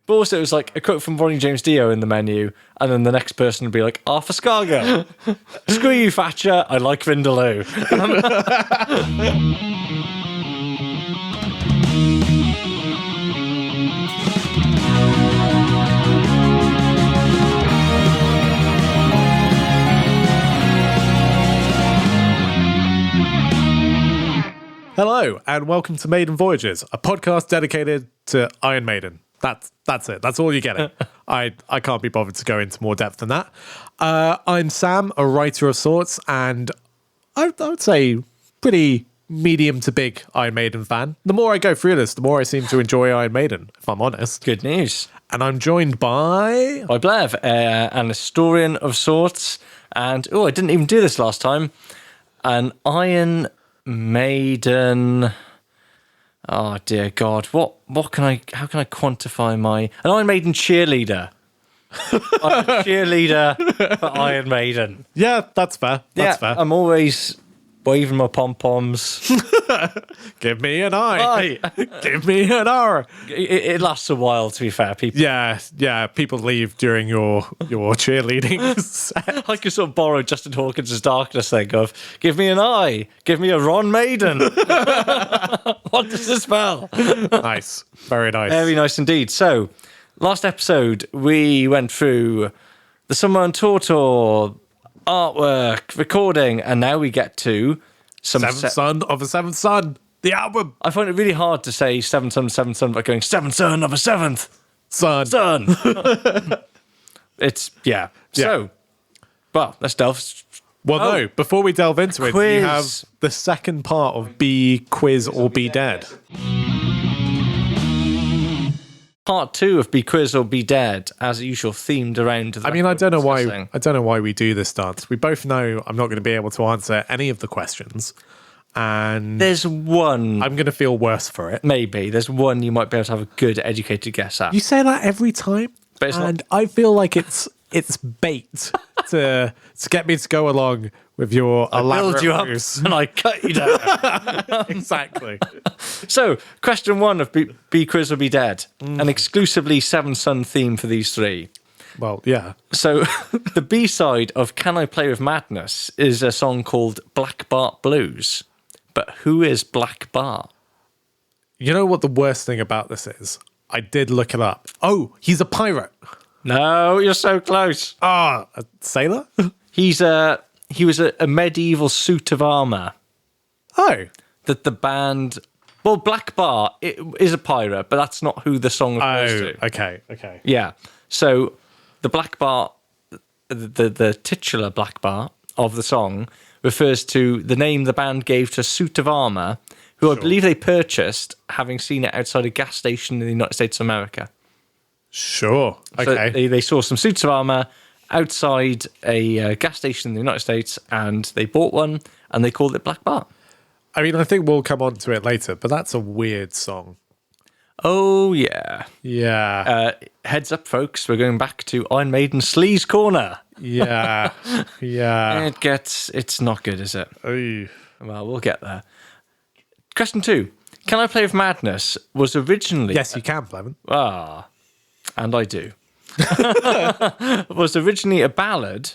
But also, it was like a quote from Ronnie James Dio in the menu, and then the next person would be like, Arthur Scargill. Screw you, Thatcher. I like Vindaloo. Hello, and welcome to Maiden Voyages, a podcast dedicated to Iron Maiden. That's it. That's all you get it. I can't be bothered to go into more depth than that. I'm Sam, a writer of sorts, and I would say pretty medium to big Iron Maiden fan. The more I go through this, the more I seem to enjoy Iron Maiden, if I'm honest. Good news. And I'm joined by Bledd, an historian of sorts, and, I didn't even do this last time, an Iron Maiden. Oh dear God! How can I quantify an Iron Maiden cheerleader? I'm a cheerleader for Iron Maiden. Yeah, that's fair. That's fair. I'm always waving my pom poms. Give me an eye. Give me an R. It lasts a while, to be fair. People. Yeah. People leave during your cheerleading set. I could sort of borrow Justin Hawkins' Darkness thing of, give me an eye, give me a Ron Maiden. What does this spell? Nice. Very nice. Very nice indeed. So, last episode, we went through the Summer on Tour, artwork, recording, and now we get to Seventh Son of a Seventh Son, the album. I find it really hard to say Seventh Son by going Seventh Son of a Seventh Son. It's, yeah. So, well, let's delve. Well, no, before we delve into it, quiz. you have the second part of Be Quiz or Be Dead. Part 2 of Be Quiz or Be Dead, as usual, themed around. I mean, I don't know why we do this dance. We both know I'm not going to be able to answer any of the questions, and there's one. I'm going to feel worse for it. Maybe there's one you might be able to have a good, educated guess at. You say that every time, but it's and not. I feel like it's bait to get me to go along with your elaborate build you up ruse. and I cut you down. Exactly. So, question 1 of Be Quiz or Be Dead, an exclusively Seventh Son theme for these three. Well, yeah. So, the B-side of Can I Play With Madness is a song called Black Bart Blues. But who is Black Bart? You know what the worst thing about this is? I did look it up. Oh, he's a pirate. No, you're so close. A sailor? He was a medieval suit of armour. Oh. That the band... Well, Black Bart is a pirate, but that's not who the song refers to. Okay. Yeah. So the Black Bart, the titular Black Bart of the song refers to the name the band gave to a suit of armour, who I believe they purchased having seen it outside a gas station in the United States of America. Sure. Okay. So they saw some suits of armour outside a gas station in the United States, and they bought one, and they called it Black Bart. I mean, I think we'll come on to it later, but that's a weird song. Oh, yeah. Yeah. Heads up, folks. We're going back to Iron Maiden Sleaze Corner. Yeah. Yeah. It's not good, is it? Oy. Well, we'll get there. Question 2. Can I Play With Madness was originally... Yes, you can, Flevin. And I do. Was originally a ballad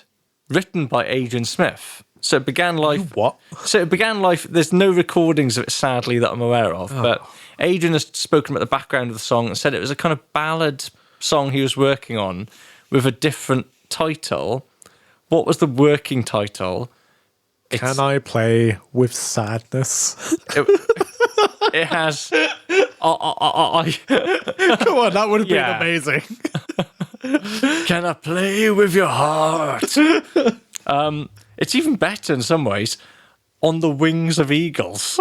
written by Adrian Smith. So it began life... What? So it began life... There's no recordings of it, sadly, that I'm aware of. But Adrian has spoken about the background of the song and said it was a kind of ballad song he was working on with a different title. What was the working title? Can I Play With Sadness? It has... Come on, that would have been amazing. Can I play with your heart? It's even better in some ways. On the Wings of Eagles.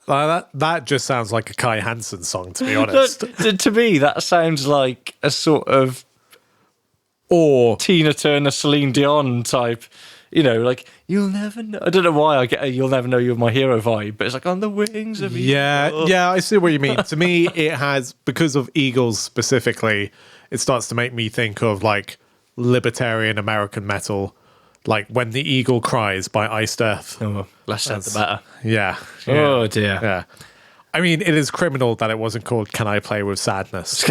That just sounds like a Kai Hansen song, to be honest. To me, that sounds like a sort of Tina Turner, Celine Dion type. You know, like, you'll never know. I don't know why I get a You'll Never Know You're My Hero vibe, but it's like On the Wings of Eagles. Yeah, I see what you mean. To me, it has, because of Eagles specifically, it starts to make me think of like libertarian American metal, like When the Eagle Cries by Iced Earth. Oh, less said the better. Yeah. Oh, dear. Yeah. I mean, it is criminal that it wasn't called Can I Play With Sadness?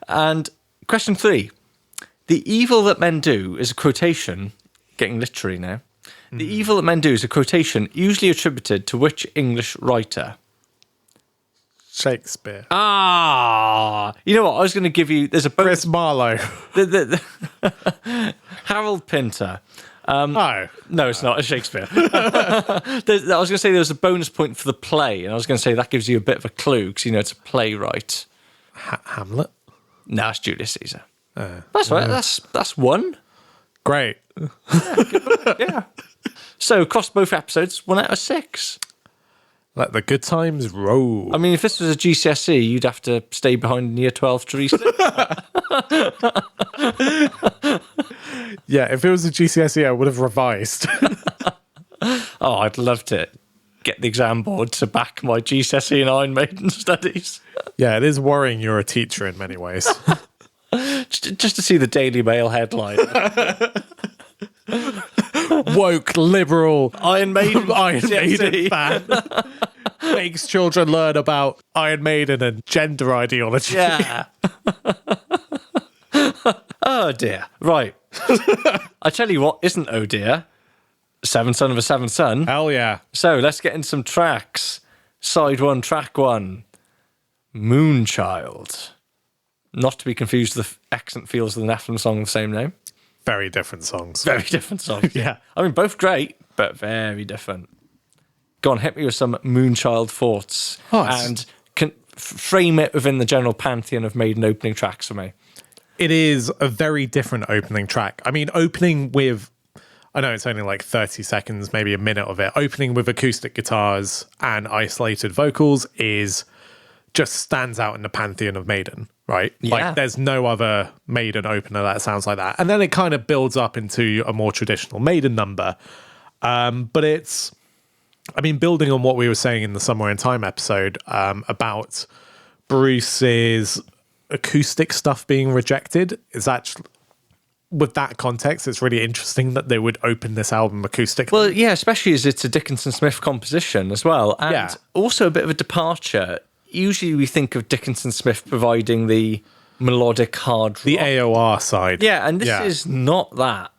And question 3. The evil that men do is a quotation, getting literary now. The evil that men do is a quotation usually attributed to which English writer? Shakespeare. You know what? I was going to give you... There's a bonus... Chris Marlowe. Harold Pinter. Oh. No, it's not. It's Shakespeare. I was going to say there was a bonus point for the play, and I was going to say that gives you a bit of a clue, because, it's a playwright. Hamlet? No, it's Julius Caesar. That's right. That's one. Great. Yeah. So, across both episodes, 1 out of 6. Let the good times roll. I mean, if this was a GCSE, you'd have to stay behind in year 12 to reset. Yeah, if it was a GCSE, I would have revised. Oh, I'd love to get the exam board to back my GCSE and Iron Maiden studies. Yeah, it is worrying you're a teacher in many ways. Just to see the Daily Mail headline. Woke, liberal, Iron Maiden fan. Makes children learn about Iron Maiden and gender ideology. Yeah. Oh, dear. Right. I tell you what isn't oh, dear. Seventh Son of a Seventh Son. Hell yeah. So let's get into some tracks. Side 1, track 1. Moonchild. Not to be confused with the excellent Fields of the Nephilim song of the same name. Very different songs. Very different songs. Yeah. I mean, both great, but very different. Go on, hit me with some Moonchild thoughts. And frame it within the general pantheon of Maiden opening tracks for me. It is a very different opening track. I mean, opening with, I know it's only like 30 seconds, maybe a minute of it. Opening with acoustic guitars and isolated vocals just stands out in the pantheon of Maiden, right? Yeah. Like there's no other Maiden opener that sounds like that. And then it kind of builds up into a more traditional Maiden number. But it's, I mean, building on what we were saying in the Somewhere in Time episode about Bruce's acoustic stuff being rejected, is actually, with that context, it's really interesting that they would open this album acoustic. Well, yeah, especially as it's a Dickinson Smith composition as well. And also a bit of a departure. Usually we think of Dickinson Smith providing the melodic hard rock. The AOR side. Yeah, and this is not that.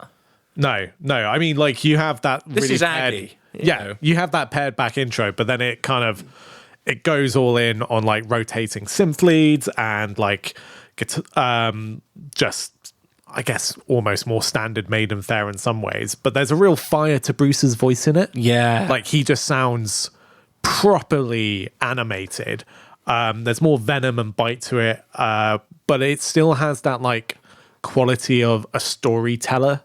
No. I mean, like, you have that This really is Aggie. You have that paired back intro, but then it kind of, it goes all in on, like, rotating synth leads and, like, just, I guess, almost more standard Maiden fare in some ways. But there's a real fire to Bruce's voice in it. Yeah. Like, he just sounds properly animated. There's more venom and bite to it, but it still has that, like, quality of a storyteller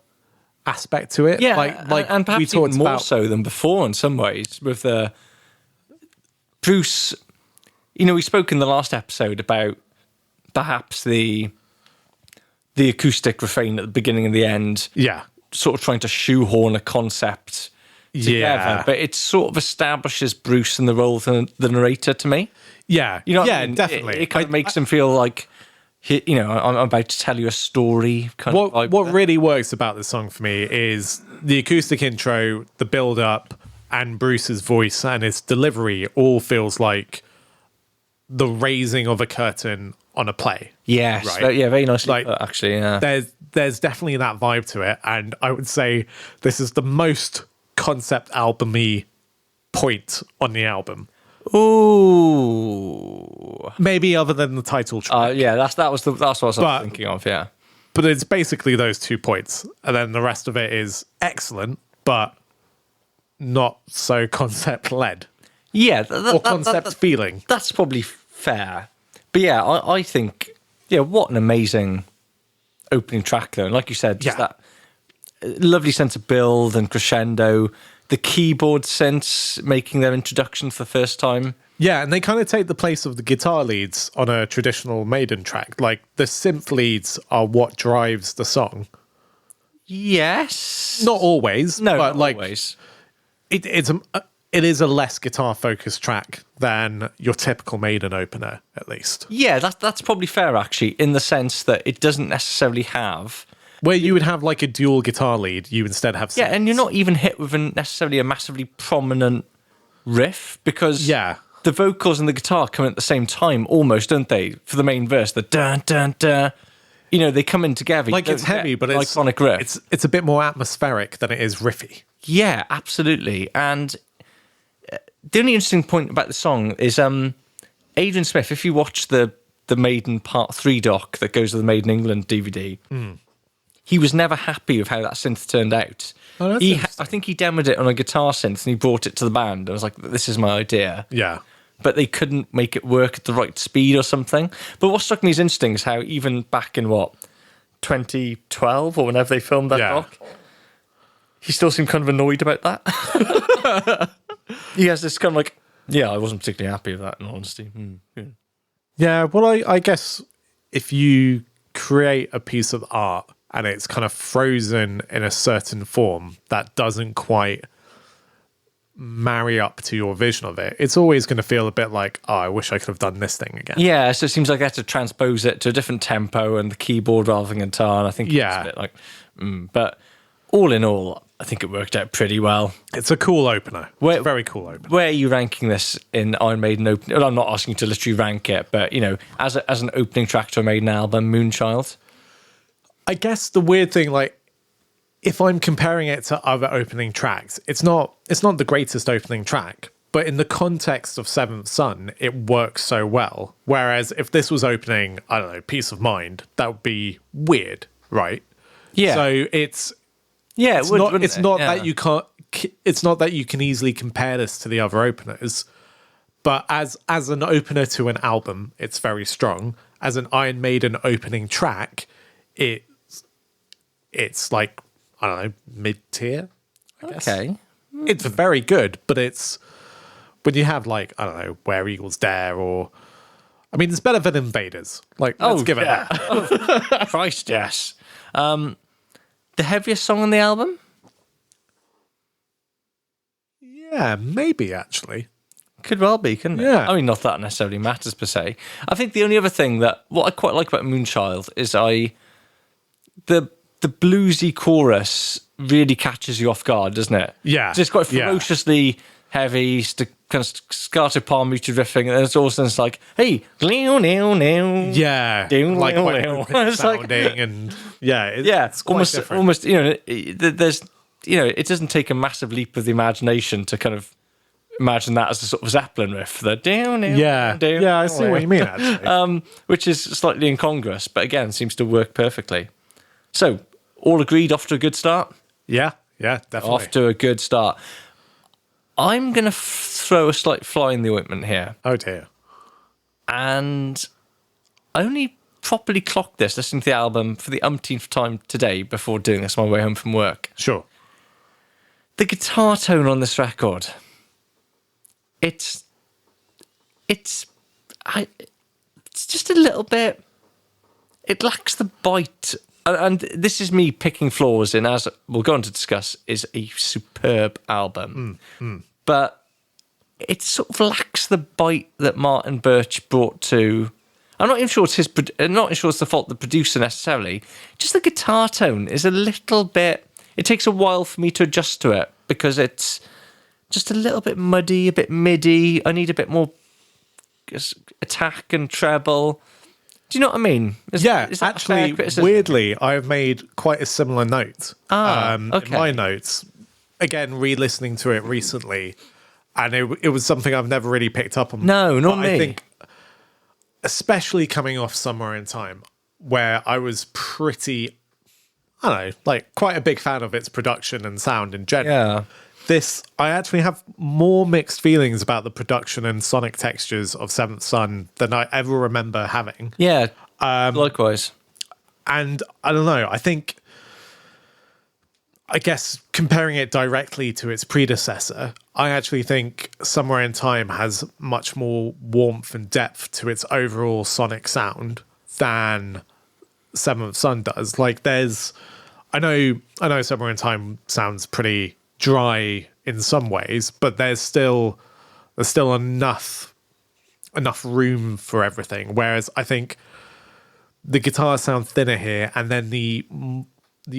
aspect to it. Yeah, like and perhaps we talked even more about, so than before in some ways with the Bruce. We spoke in the last episode about perhaps the acoustic refrain at the beginning and the end. Yeah, sort of trying to shoehorn a concept together, Yeah. but it sort of establishes Bruce in the role of the narrator to me. Yeah, You know what yeah, I mean? definitely. It kind of makes him feel like, I'm about to tell you a story. Kind of vibe What there. really works about this song for me is the acoustic intro, the build up, and Bruce's voice and his delivery all feels like the raising of a curtain on a play. Yes, Right. yeah, very nicely Like, put, actually. Yeah, There's definitely that vibe to it, and I would say this is the most concept album-y point on the album. ooh, Maybe other than the title track. yeah. That's what I was But- thinking of. Yeah, But it's basically those 2 points. And then the rest of it is excellent, but not so concept led yeah, or concept feeling. that's probably fair. But yeah, I think, what an amazing opening track though. And like you said, just Yeah. that lovely sense of build and crescendo. The keyboard synths making their introduction for the first time. Yeah, and they kind of take the place of the guitar leads on a traditional Maiden track. Like the synth leads are what drives the song. Yes. Not always, No, but not like always. it is a less guitar focused track than your typical Maiden opener, at least. Yeah, that's probably fair actually, in the sense that it doesn't necessarily have. Where you would have like a dual guitar lead, you instead have synths. Yeah, and you're not even hit with necessarily a massively prominent riff because Yeah. the vocals and the guitar come at the same time almost, don't they? For the main verse, the dun dun dun. You know, they come in together. Like it's heavy, but it's iconic riff. It's a bit more atmospheric than it is riffy. Yeah, absolutely. And the only interesting point about the song is Adrian Smith, if you watch the Maiden Part 3 doc that goes with the Maiden England DVD, he was never happy with how that synth turned out. Oh, that's interesting. I think he demoed it on a guitar synth and he brought it to the band. I was like, this is my idea. Yeah. But they couldn't make it work at the right speed or something. But what struck me as interesting is how even back in 2012 or whenever they filmed that doc, he still seemed kind of annoyed about that. He has this kind of like, I wasn't particularly happy with that, in honesty. Yeah, well, I guess if you create a piece of art and it's kind of frozen in a certain form that doesn't quite marry up to your vision of it, it's always going to feel a bit like, I wish I could have done this thing again. Yeah, so it seems like I had to transpose it to a different tempo and the keyboard rather than guitar, and I think it's a bit like, but all in all, I think it worked out pretty well. It's a cool opener. It's a very cool opener. Where are you ranking this in Iron Maiden opening? Well, I'm not asking you to literally rank it, but, you know, as an opening track to a Maiden album, Moonchild? I guess the weird thing, like, if I'm comparing it to other opening tracks, it's not the greatest opening track, but in the context of Seventh Son, it works so well. Whereas if this was opening, I don't know, Peace of Mind, that would be weird, right? Yeah. So it's not that you can easily compare this to the other openers, but as an opener to an album, it's very strong. As an Iron Maiden opening track, it's like, I don't know, mid-tier, I guess. Okay. It's very good, but it's when you have like, I don't know, Where Eagles Dare it's better than Invaders. Like, let's give it that. Oh, Christ, yes. The heaviest song on the album? Yeah, maybe actually. Could well be, couldn't it? Yeah. I mean, not that necessarily matters per se. I think the only other thing what I quite like about Moonchild is the bluesy chorus really catches you off guard, doesn't it? Yeah. It's quite ferociously heavy, kind of staccato palm muted riffing, and it's also like, hey, Yeah, like quite it's sounding, and it's quite different. almost. You know, there's, you know, it doesn't take a massive leap of the imagination to kind of imagine that as a sort of Zeppelin riff. The I see what you mean actually. Which is slightly incongruous, but again, seems to work perfectly. So, all agreed, off to a good start. Yeah, definitely. Off to a good start. I'm going to throw a slight fly in the ointment here. Oh dear. And I only properly clocked this listening to the album for the umpteenth time today before doing this on my way home from work. Sure. The guitar tone on this record, it's just a little bit, it lacks the bite. And this is me picking flaws in, as we'll go on to discuss, is a superb album. But it sort of lacks the bite that Martin Birch brought to. I'm not even sure it's the fault of the producer necessarily. Just the guitar tone is a little bit. It takes a while for me to adjust to it because it's just a little bit muddy, a bit midi. I need a bit more attack and treble. Do you know what I mean? Is that actually, weirdly, I've made quite a similar note. Okay. In my notes, again, re-listening to it recently, and it was something I've never really picked up on. No, not me. I think, especially coming off Somewhere in Time, where I was pretty, I don't know, like quite a big fan of its production and sound in general. Yeah. This, I actually have more mixed feelings about the production and sonic textures of Seventh Son than I ever remember having. Yeah, likewise. And I don't know, I guess comparing it directly to its predecessor, I actually think Somewhere in Time has much more warmth and depth to its overall sonic sound than Seventh Son does. Like I know Somewhere in Time sounds pretty dry in some ways, but there's still enough room for everything. Whereas I think the guitars sound thinner here, and then the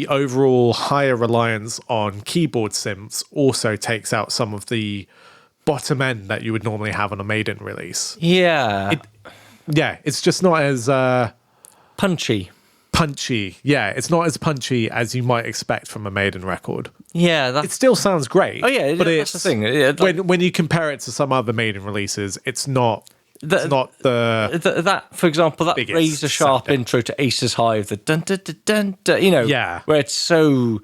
overall higher reliance on keyboard synths also takes out some of the bottom end that you would normally have on a Maiden release. Yeah. Yeah, it's just not as Punchy. punchy. Yeah, it's not as punchy as you might expect from a Maiden record. Yeah. It still sounds great. Oh, yeah, but that's it's the thing. Yeah, when you compare it to some other Maiden releases, it's not. It's not that, for example, that biggest razor sharp sector. intro to Aces High, the dun dun dun dun, dun, you know, Yeah. where it's so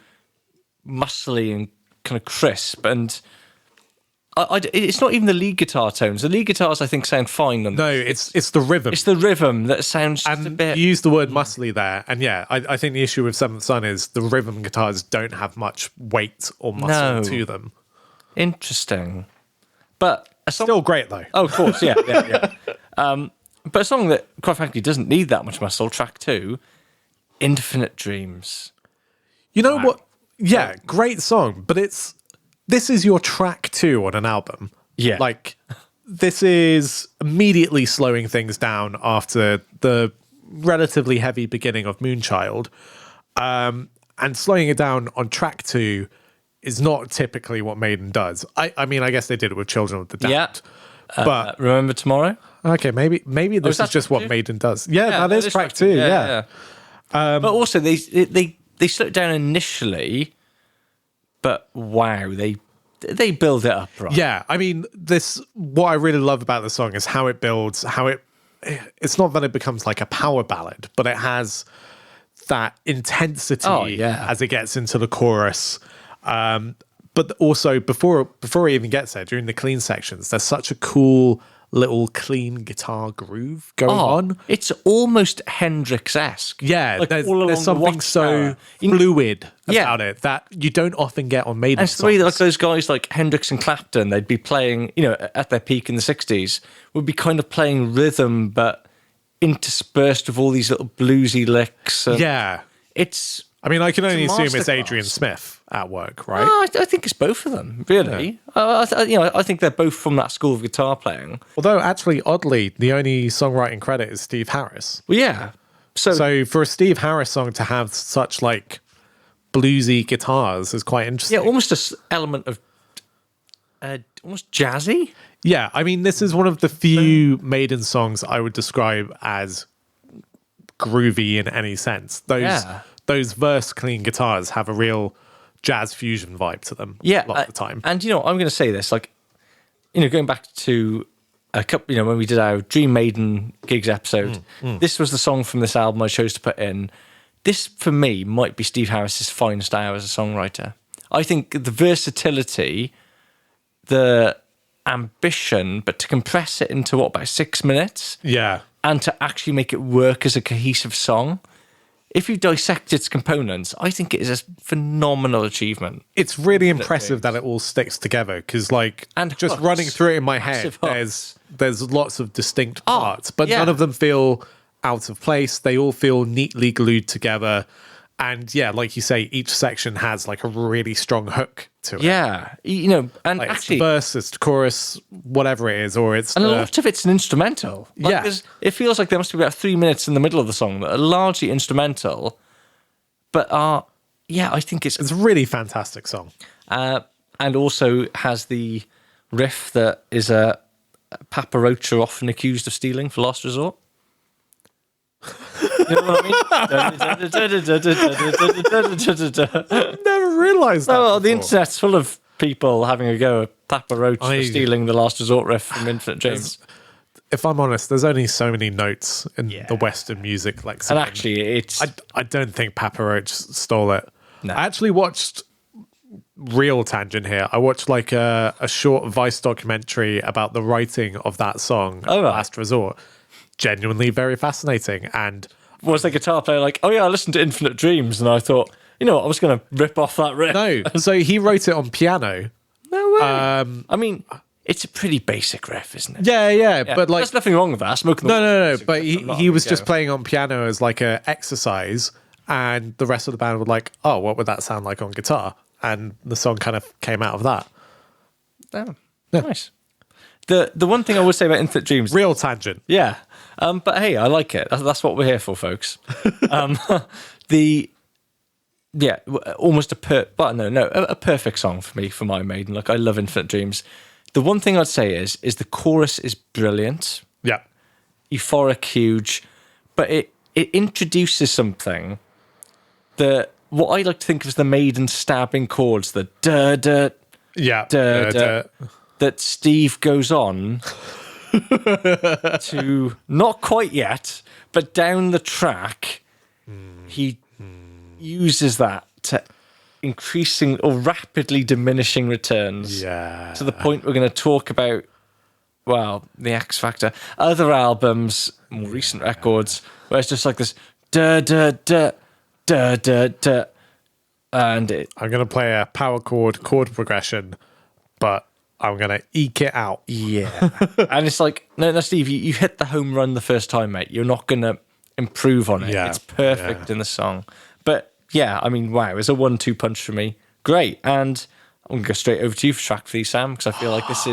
muscly and kind of crisp, and it's not even the lead guitar tones. The lead guitars, I think, sound fine. No, it's the rhythm. It's the rhythm that sounds just a And bit. you used the word muscly there, and yeah, I think the issue with Seventh Son is the rhythm guitars don't have much weight or muscle No. to them. Interesting, but a song. Still great though. Oh, of course, yeah. But a song that, quite frankly, doesn't need that much muscle. Track 2, Infinite Dreams. You know what? Yeah, great song, but this is your track 2 on an album. Yeah. Like, this is immediately slowing things down after the relatively heavy beginning of Moonchild. And slowing it down on track 2 is not typically what Maiden does. I mean, I guess they did it with Children of the Damned. Yeah. But Remember Tomorrow? okay, maybe this that is just track what 2? Maiden does. Yeah, that is track 2. Yeah. But also, they slow it down initially, but wow, they build it up, right? Yeah, I mean, what I really love about the song is how it builds, it's not that it becomes like a power ballad, but it has that intensity as it gets into the chorus. But also before it even gets there, during the clean sections, there's such a cool little clean guitar groove going on. It's almost Hendrix-esque. Yeah, like there's something so fluid about it that you don't often get on Maiden and it's songs. the way that like those guys like Hendrix and Clapton, they'd be playing, you know, at their peak in the 60s, would be kind of playing rhythm, but interspersed with all these little bluesy licks. Yeah. I mean, I can only assume it's Adrian masterclass. Smith at work, right? I think it's both of them, really. I think they're both from that school of guitar playing. Although, actually, oddly, the only songwriting credit is Steve Harris. Well, yeah. So for a Steve Harris song to have such, like, bluesy guitars is quite interesting. Yeah, almost an element of almost jazzy. Yeah, I mean, this is one of the few Maiden songs I would describe as groovy in any sense. Those verse clean guitars have a real jazz fusion vibe to them a lot of the time. And, you know, I'm going to say this, like, you know, going back to a couple, you know, when we did our Dream Maiden gigs episode, this was the song from this album I chose to put in. This, for me, might be Steve Harris's finest hour as a songwriter. I think the versatility, the ambition, but to compress it into, about 6 minutes? Yeah. And to actually make it work as a cohesive song. If you dissect its components, I think it is a phenomenal achievement. It's really impressive that it all sticks together because, like, And just hooks. running through it in my head, Massive there's lots of distinct parts, but yeah. none of them feel out of place. They all feel neatly glued together. And yeah, like you say, each section has like a really strong hook to it. Yeah, you know, and Like actually, it's the verse, it's the chorus, whatever it is, or it's and a lot of it's an instrumental. Like, Yeah. it feels like there must be about 3 minutes in the middle of the song that are largely instrumental, but I think it's a really fantastic song. and also has the riff that is a Papa Roach are often accused of stealing for Last Resort. You know what I mean? Never realised that. Oh, the before. internet's full of people having a go at Papa Roach for stealing the Last Resort riff from Infinite Dreams. If I'm honest, there's only so many notes in the Western music lexicon. And actually, it's... I don't think Papa Roach stole it. No. I actually watched real tangent here. I watched like a short Vice documentary about the writing of that song, Oh, right. Last Resort. Genuinely very fascinating. And was the guitar player like, oh yeah, I listened to Infinite Dreams, and I thought, you know what, I was going to rip off that riff. no, so he wrote it on piano. No way. I mean, it's a pretty basic riff, isn't it? Yeah, but like there's nothing wrong with that. Smoking no. But he was just playing on piano as like a exercise, and the rest of the band were like, "Oh, what would that sound like on guitar?" And the song kind of came out of that. Oh, nice. The one thing I would say about Infinite Dreams, Real tangent. yeah, but hey, I like it. That's what we're here for, folks. Almost a perfect song for me for Iron Maiden. Like, I love Infinite Dreams. The one thing I'd say is the chorus is brilliant, Yeah. euphoric, huge, but it introduces something that what I like to think of as the Maiden stabbing chords, the da da Yeah. da da, that Steve goes on to, not quite yet, but down the track, he uses that to increasing or rapidly diminishing returns. Yeah. To the point we're going to talk about, well, the X Factor, other albums, more recent records, where it's just like this da da da da da da, and I'm going to play a power chord progression, but I'm going to eke it out. yeah. And it's like, no, Steve, you hit the home run the first time, mate. You're not going to improve on it. Yeah. It's perfect in the song. But yeah, I mean, wow, it's a 1-2 punch for me. Great. And I'm going to go straight over to you for track 3, Sam, because I feel like this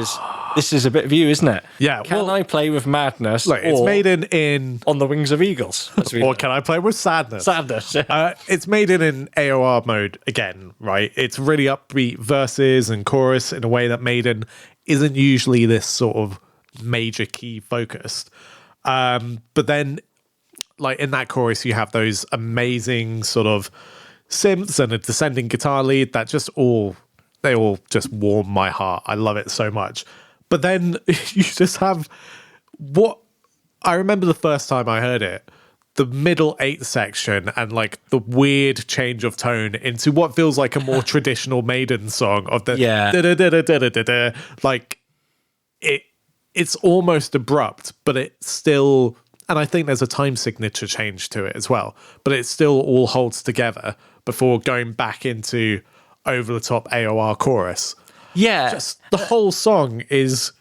is a bit of you, isn't it? Yeah. Can I play with Madness? Look, it's Maiden in... On the Wings of Eagles. Or can I play with Sadness? Sadness. It's Maiden in AOR mode again, right? It's really upbeat verses and chorus in a way that Maiden isn't usually this sort of major key focused. But then, like in that chorus, you have those amazing sort of synths and a descending guitar lead that they all just warm my heart. I love it so much. But then you just have what I remember the first time I heard it, the middle 8 section and like the weird change of tone into what feels like a more traditional Maiden song of the da-da-da-da-da-da-da. Like it's almost abrupt, but it still, and I think there's a time signature change to it as well, but it still all holds together before going back into over the top AOR chorus. Yeah. Just the whole song is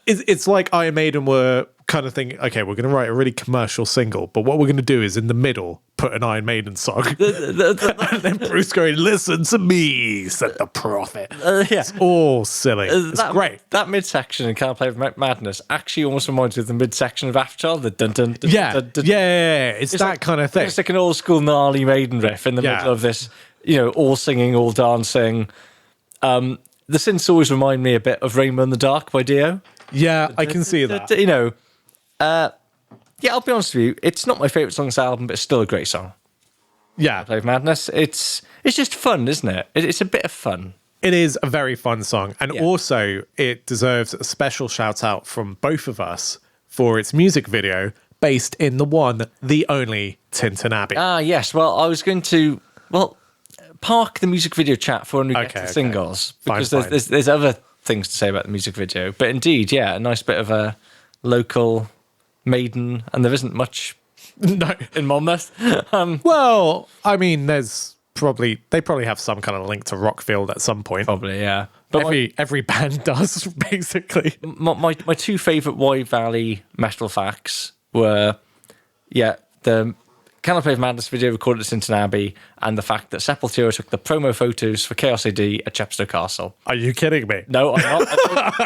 it's like Iron Maiden were kind of thinking, okay, we're going to write a really commercial single, but what we're going to do is in the middle put an Iron Maiden song. And then Bruce going, listen to me, said the prophet. Yeah. It's all silly. It's great. That midsection in Can't Play with Madness actually almost reminds me of the midsection of Afterchild. The dun dun dun. Yeah. Dun, dun, Yeah. It's that like, kind of thing. It's like an old school gnarly Maiden riff in the middle of this, all singing, all dancing. The synths always remind me a bit of Rainbow in the Dark by Dio. Yeah, I can see that. Yeah, I'll be honest with you. It's not my favourite song on this album, but it's still a great song. Yeah. Play with Madness. It's just fun, isn't it? It's a bit of fun. It is a very fun song. And also, it deserves a special shout out from both of us for its music video based in the one, the only Tintin Abbey. Ah, yes. Well, I was going to... park the music video chat for when we get to the singles, because Fine. there's other things to say about the music video. But indeed, yeah, a nice bit of a local Maiden, and there isn't much in Monmouth. Well, I mean, they probably have some kind of link to Rockfield at some point. Probably, yeah. But Every band does, basically. my two favourite Wye Valley metal facts were, the Can I Play with Madness video recorded at Tintin Abbey, and the fact that Sepultura took the promo photos for Chaos AD at Chepstow Castle. Are you kidding me? No, I'm not.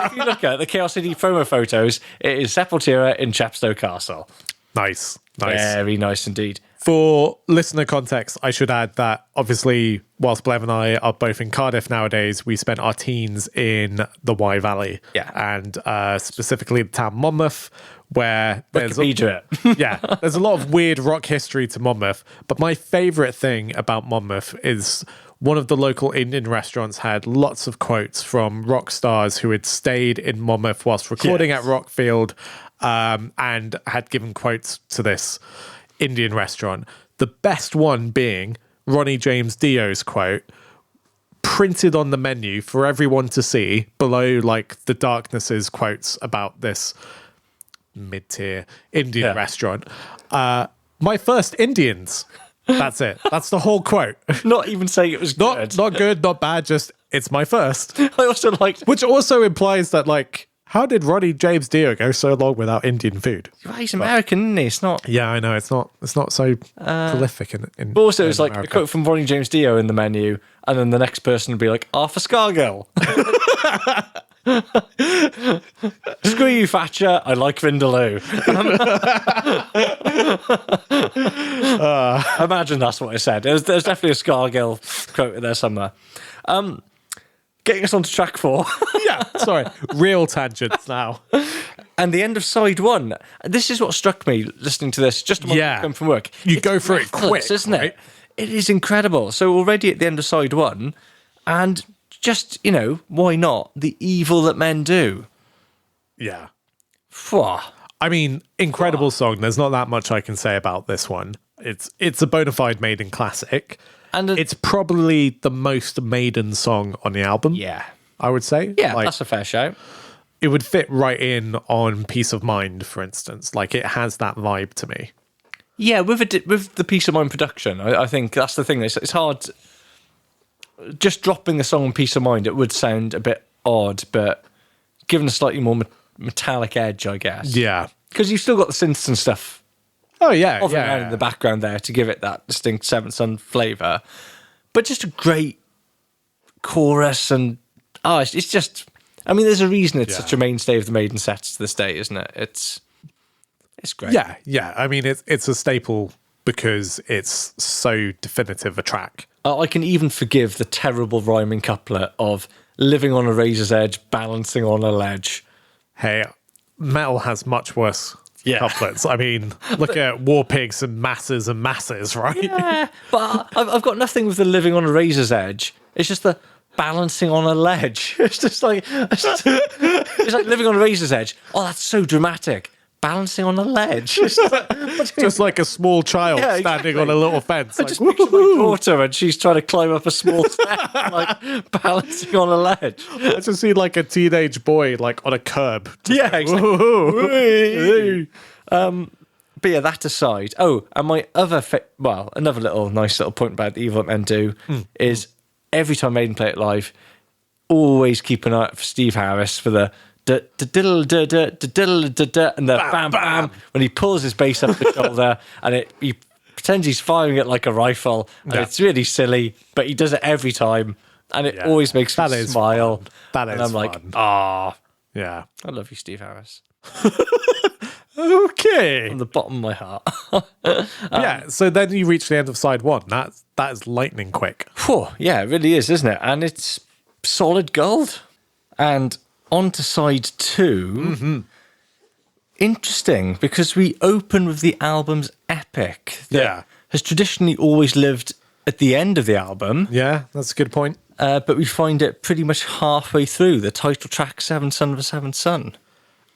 If you look at the Chaos AD promo photos, it is Sepultura in Chepstow Castle. Nice. Very nice indeed. For listener context, I should add that obviously, whilst Bledd and I are both in Cardiff nowadays, we spent our teens in the Wye Valley. Yeah. And specifically the town Monmouth, where there's there's a lot of weird rock history to Monmouth. But my favourite thing about Monmouth is one of the local Indian restaurants had lots of quotes from rock stars who had stayed in Monmouth whilst recording at Rockfield, and had given quotes to this Indian restaurant. The best one being Ronnie James Dio's quote, printed on the menu for everyone to see below, like the Darkness's quotes about this mid-tier Indian restaurant. My first Indians. That's it. That's the whole quote. Not even saying it was good. Not good, not bad, just it's my first. I also liked... Which also implies that, like, how did Ronnie James Dio go so long without Indian food? Well, he's American, isn't he? It's not... Yeah, I know. It's not so prolific in But also, it's like America. a quote from Ronnie James Dio in the menu, and then the next person would be like, Arthur Scargill. Screw you, Thatcher. I like Vindaloo. Imagine that's what I said. There's definitely a Scargill quote in there somewhere. Getting us on to track 4. Yeah, Sorry, real tangents now. And the end of side one. This is what struck me listening to this just a moment come from work. You go through it quick, isn't right? it? It is incredible. So already at the end of side one, and just, why not? The evil that men do. Yeah. Phew. I mean, incredible song. There's not that much I can say about this one. It's a bona fide Maiden classic. And it's probably the most Maiden song on the album. Yeah. I would say. Yeah, that's a fair shout. It would fit right in on Peace of Mind, for instance. Like, it has that vibe to me. Yeah, with the Peace of Mind production, I think that's the thing. It's hard. Just dropping the song on Peace of Mind, it would sound a bit odd, but given a slightly more metallic edge, I guess. Yeah. Because you've still got the synths and stuff. Oh, yeah. Around in the background there to give it that distinct Seventh Son flavour. But just a great chorus and... it's just... I mean, there's a reason it's such a mainstay of the Maiden sets to this day, isn't it? It's great. Yeah. I mean, it's a staple because it's so definitive a track. I can even forgive the terrible rhyming couplet of living on a razor's edge, balancing on a ledge. Hey, metal has much worse couplets. I mean, look at War Pigs and Masses, right? Yeah, but I've got nothing with the living on a razor's edge. It's just the balancing on a ledge. It's just like it's like living on a razor's edge. Oh, that's so dramatic. Balancing on a ledge. Just like a small child standing on a little fence. I just picture my daughter and she's trying to climb up a small step, like balancing on a ledge. I just see like a teenage boy like on a curb. Exactly. But yeah, that aside. Oh, and my other another nice little point about the evil that men do is every time Maiden play it live, always keep an eye out for Steve Harris for the and the bam bam when he pulls his bass up the shoulder and he pretends he's firing it like a rifle and it's really silly, but he does it every time and it always makes me smile. Fun. That is and I'm like, yeah, I love you, Steve Harris. Okay, from the bottom of my heart. Yeah. So then you reach the end of side one. That is lightning quick. Whew, yeah, it really is, isn't it? And it's solid gold. And on to side two. Mm-hmm. Interesting, because we open with the album's epic that has traditionally always lived at the end of the album. Yeah, that's a good point. But we find it pretty much halfway through, the title track, Seventh Son of a Seventh Son.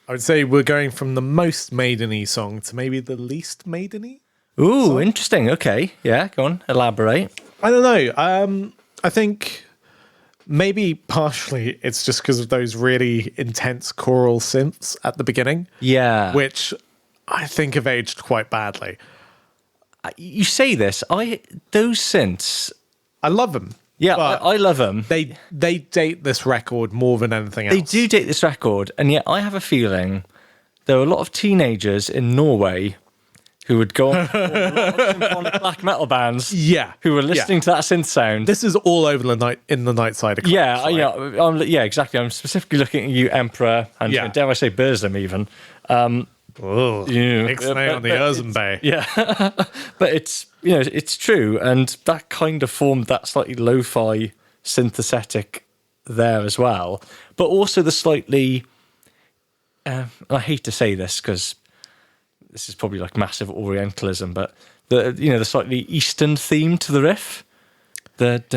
I would say we're going from the most Maiden-y song to maybe the least Maiden-y. Ooh, song. Interesting. Okay. Yeah, go on, elaborate. I don't know. I think... maybe partially it's just because of those really intense choral synths at the beginning. Yeah. Which I think have aged quite badly. You say this, those synths... I love them. Yeah, I love them. They date this record more than anything else. They do date this record, and yet I have a feeling there are a lot of teenagers in Norway who would go on symphonic black metal bands. Yeah. Who were listening to that synth sound. This is all over the night in the night side of Christ, Yeah, exactly. I'm specifically looking at you, Emperor, and dare I say Burzum even. Ixnay on the Erzenbay. Yeah. But it's true, and that kind of formed that slightly lo-fi synthetic there as well. But also the slightly... I hate to say this because this is probably like massive Orientalism, but the slightly Eastern theme to the riff. It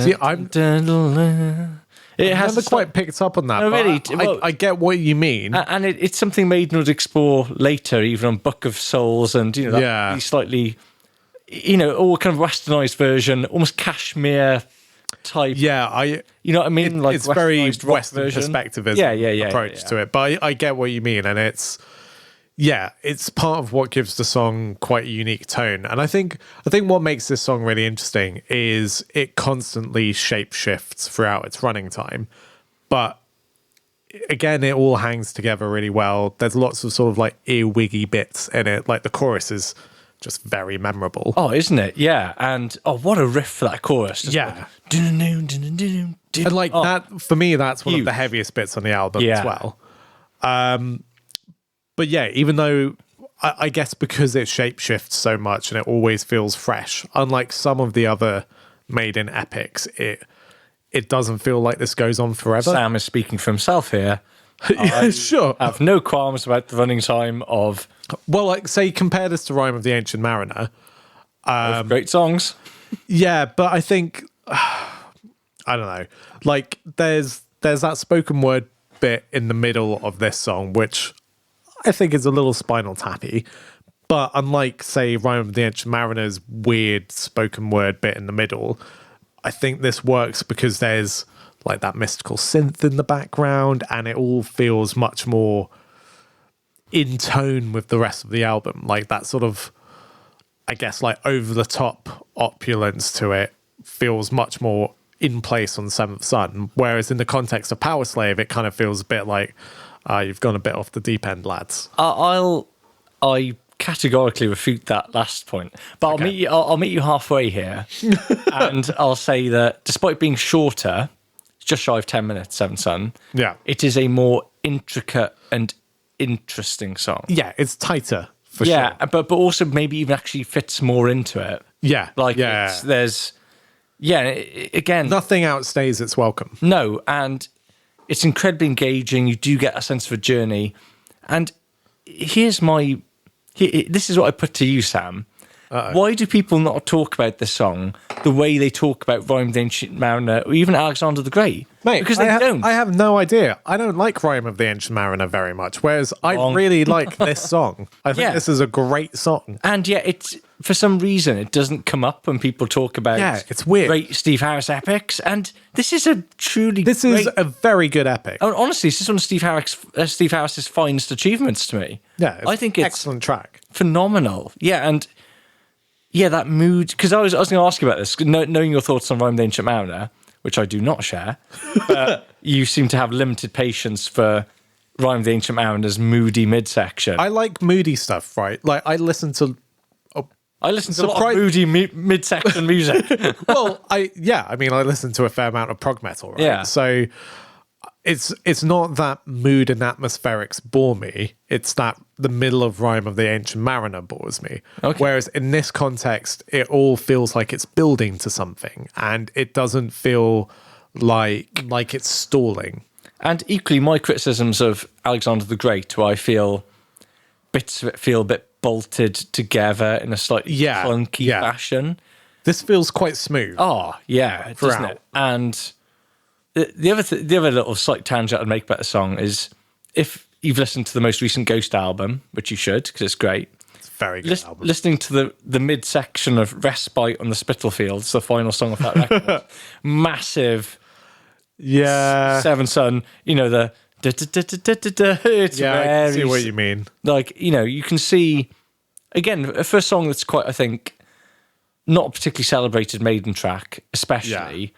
hasn't quite picked up on that. No, really. I get what you mean. And it's something Maiden would explore later, even on Book of Souls and, that slightly, all kind of westernized version, almost Kashmir type. Yeah, you know what I mean? It's very Western perspectivism approach to it. But I get what you mean. And it's part of what gives the song quite a unique tone. And I think what makes this song really interesting is it constantly shape shifts throughout its running time. But again, it all hangs together really well. There's lots of sort of like earwiggy bits in it. Like the chorus is just very memorable. Oh, isn't it? Yeah. And what a riff for that chorus. Yeah. And And like that, for me, that's one of the heaviest bits on the album as well. But yeah, even though I guess because it shapeshifts so much and it always feels fresh, unlike some of the other Maiden epics, it it doesn't feel like this goes on forever. Sam is speaking for himself here. Yeah, sure. I have no qualms about the running time of Well, like, say, compare this to Rime of the Ancient Mariner. great songs. Yeah, but I think, I don't know, like, there's that spoken word bit in the middle of this song, which I think is a little Spinal Tappy. But unlike, say, Rime of the Ancient Mariner's weird spoken word bit in the middle, I think this works because there's like that mystical synth in the background, and it all feels much more in tone with the rest of the album. Like that sort of, I guess, like over the top opulence to it feels much more in place on Seventh Son. Whereas in the context of Power Slave, it kind of feels a bit like you've gone a bit off the deep end, lads. I categorically refute that last point, but Okay. I'll meet you halfway here, and I'll say that despite being shorter, just shy of 10 minutes, Seventh Son, Yeah. it is a more intricate and interesting song. Yeah, it's tighter for Yeah, sure. but also maybe even actually fits more into it. Yeah, Like yeah. Again, Nothing outstays its welcome. no, and it's incredibly engaging. You do get a sense of a journey, and this is what I put to you, Sam. Why do people not talk about this song the way they talk about Rime of the Ancient Mariner or even Alexander the Great? Mate, Because they don't. I have no idea. I don't like Rime of the Ancient Mariner very much, whereas I Wrong. really like this song. I think Yeah. this is a great song. And yet, it's for some reason it doesn't come up when people talk about It's weird. great Steve Harris epics. And this is a truly This great, is a very good epic. and honestly, this is one of Steve Harris's finest achievements to me. Yeah, I think it's excellent track. phenomenal. Yeah, and that mood. Because I was going to ask you about this, knowing your thoughts on Rime of the Ancient Mariner, which I do not share. But you seem to have limited patience for Rime of the Ancient Mariner's moody midsection. I like moody stuff, right? Like I listen to I listen to a lot of moody midsection music. I mean I listen to a fair amount of prog metal, right? Yeah. So it's not that mood and atmospherics bore me. It's that the middle of Rime of the Ancient Mariner bores me. Okay. Whereas in this context, it all feels like it's building to something, and it doesn't feel like it's stalling. And equally, my criticisms of Alexander the Great, where I feel bits of it feel a bit bolted together in a slightly clunky fashion. This feels quite smooth. Oh, yeah, doesn't Throughout. it? And the other little slight tangent I'd make about the song is if you've listened to the most recent Ghost album, which you should, because it's great. It's a very good album. Listening to the midsection of Respite on the Spitalfields, the final song of that record, massive Yeah. Seventh Son, the it's Yeah, I very, can see what you mean. like, you can see, again, for a song that's quite, I think, not a particularly celebrated Maiden track, especially,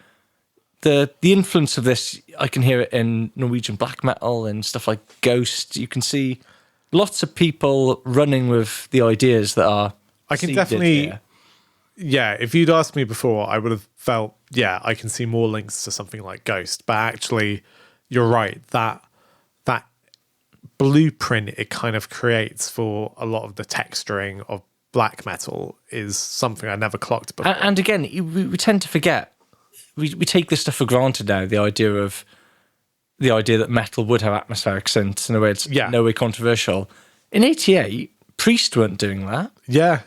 the influence of this, I can hear it in Norwegian black metal and stuff like Ghost. You can see lots of people running with the ideas that are I can seeded definitely, here. yeah, if you'd asked me before, I would have felt, I can see more links to something like Ghost. But actually, you're right, that blueprint it kind of creates for a lot of the texturing of black metal is something I never clocked before. And again, we tend to forget. We take this stuff for granted now. The idea that metal would have atmospheric synths in a way it's no way controversial. In '88, Priest weren't doing that. Yeah.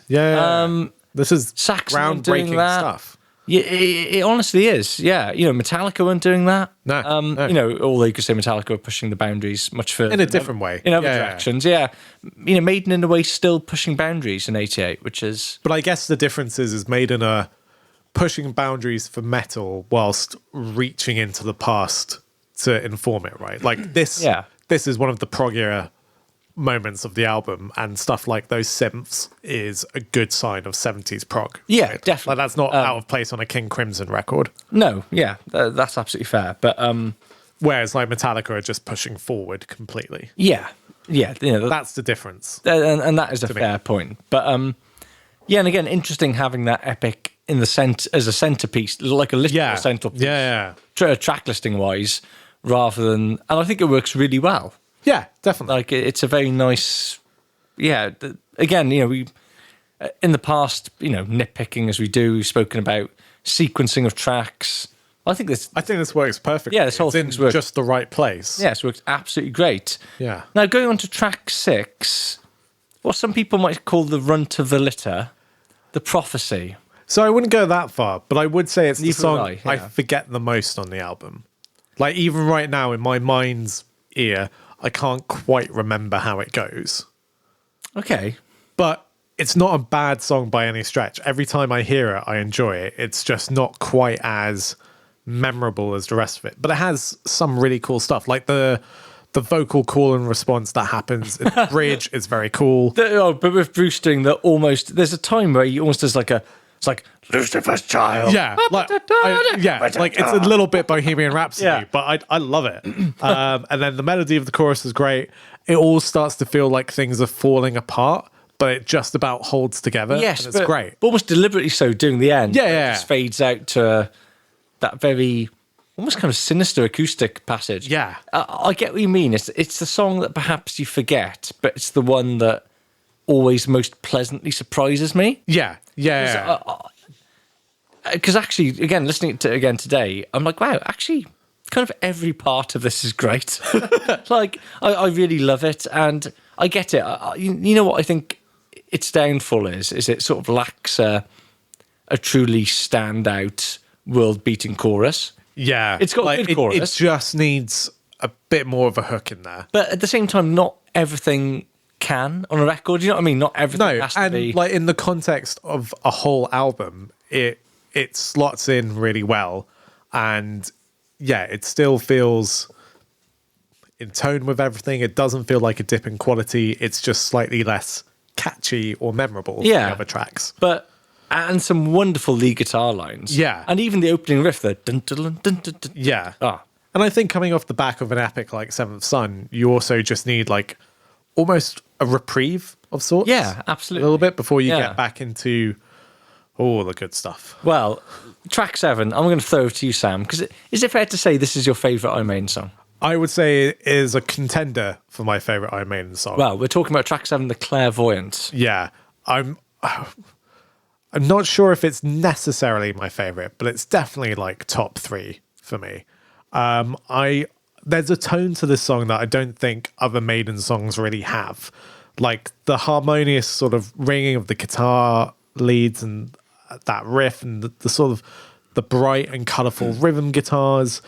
This is Saxon weren't doing groundbreaking that. stuff. Yeah, it honestly is. Yeah, Metallica weren't doing that. No. Although you could say Metallica were pushing the boundaries much further In a different way. in other Yeah. directions. Yeah, Maiden in a way still pushing boundaries in '88, which is But I guess the difference is Maiden are pushing boundaries for metal whilst reaching into the past to inform it, right? Like this. Yeah. This is one of the proggier moments of the album, and stuff like those synths is a good sign of 70s prog. Yeah, right? definitely. Like that's not out of place on a King Crimson record. no, yeah, that's absolutely fair. But Whereas like Metallica are just pushing forward completely. yeah, That's the difference. and that is a fair point. But and again, interesting having that epic in the as a centerpiece, like a literal centerpiece. Yeah. Track listing wise, rather than, and I think it works really well. Yeah, definitely. Like it's a very nice, again, we in the past, nitpicking as we do, we've spoken about sequencing of tracks, I think this works perfectly. Yeah, this whole it's in thing's worked. just the right place. Yeah, it's worked absolutely great. Yeah. Now, going on to track 6, what some people might call the runt of the litter, The Prophecy. So I wouldn't go that far, but I would say it's the Neither song would I, I yeah. forget the most on the album. Like, even right now in my mind's ear, I can't quite remember how it goes. Okay. But it's not a bad song by any stretch. Every time I hear it, I enjoy it. It's just not quite as memorable as the rest of it. But it has some really cool stuff, like the vocal call and response that happens in the bridge is very cool. But with Bruce doing there's a time where he almost does it's like Lucifer's Child. Yeah, like it's a little bit Bohemian Rhapsody, Yeah. but I love it. And then the melody of the chorus is great. It all starts to feel like things are falling apart, but it just about holds together. Yes, and it's great. But almost deliberately so doing the end. Yeah. It just fades out to that very almost kind of sinister acoustic passage. Yeah. I get what you mean. It's the song that perhaps you forget, but it's the one that always most pleasantly surprises me. Yeah. Because actually, again, listening to it again today, I'm like, wow, actually, kind of every part of this is great. Like, I really love it, and I get it. You know what I think its downfall is it sort of lacks a truly standout world-beating chorus. Yeah. It's got a good chorus. It just needs a bit more of a hook in there. But at the same time, not everything can on a record. You know what I mean? Not everything No, has to and be. like in the context of a whole album, it slots in really well, and yeah, it still feels in tone with everything. It doesn't feel like a dip in quality. It's just slightly less catchy or memorable than the other tracks. And some wonderful lead guitar lines. Yeah. And even the opening riff, the dun dun dun dun dun dun. Yeah. Ah. And I think coming off the back of an epic like Seventh Son, you also just need like almost a reprieve of sorts. Yeah, A absolutely. little bit before you Yeah. get back into all the good stuff. Well, track 7, I'm going to throw it to you, Sam, because is it fair to say this is your favourite Iron Maiden song? I would say it is a contender for my favourite Iron Maiden song. Well, we're talking about track 7, The Clairvoyant. Yeah. I'm not sure if it's necessarily my favorite, but it's definitely like top 3 for me. There's a tone to this song that I don't think other Maiden songs really have. Like the harmonious sort of ringing of the guitar leads and that riff and the sort of the bright and colourful rhythm guitars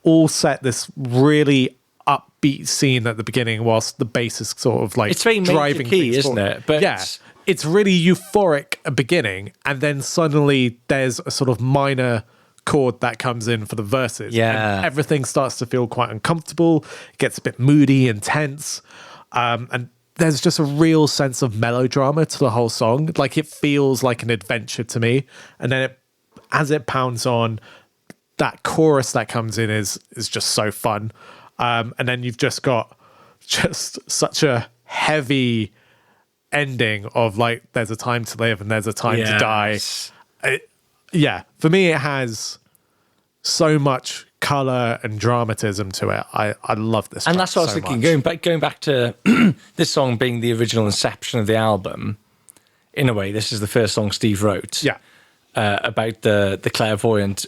all set this really upbeat scene at the beginning whilst the bass is sort of like It's very major driving key, things isn't forward. it? But yeah. It's really euphoric at beginning, and then suddenly there's a sort of minor chord that comes in for the verses. Yeah. And everything starts to feel quite uncomfortable. It gets a bit moody and tense. And there's just a real sense of melodrama to the whole song. Like it feels like an adventure to me. And then as it pounds on, that chorus that comes in is just so fun. And then you've just got just such a heavy ending of like there's a time to live and there's a time to die. For me it has so much color and dramatism to it. I love this And track that's what I was so thinking, much. going back to this song being the original inception of the album. In a way, this is the first song Steve wrote. Yeah. About the clairvoyant.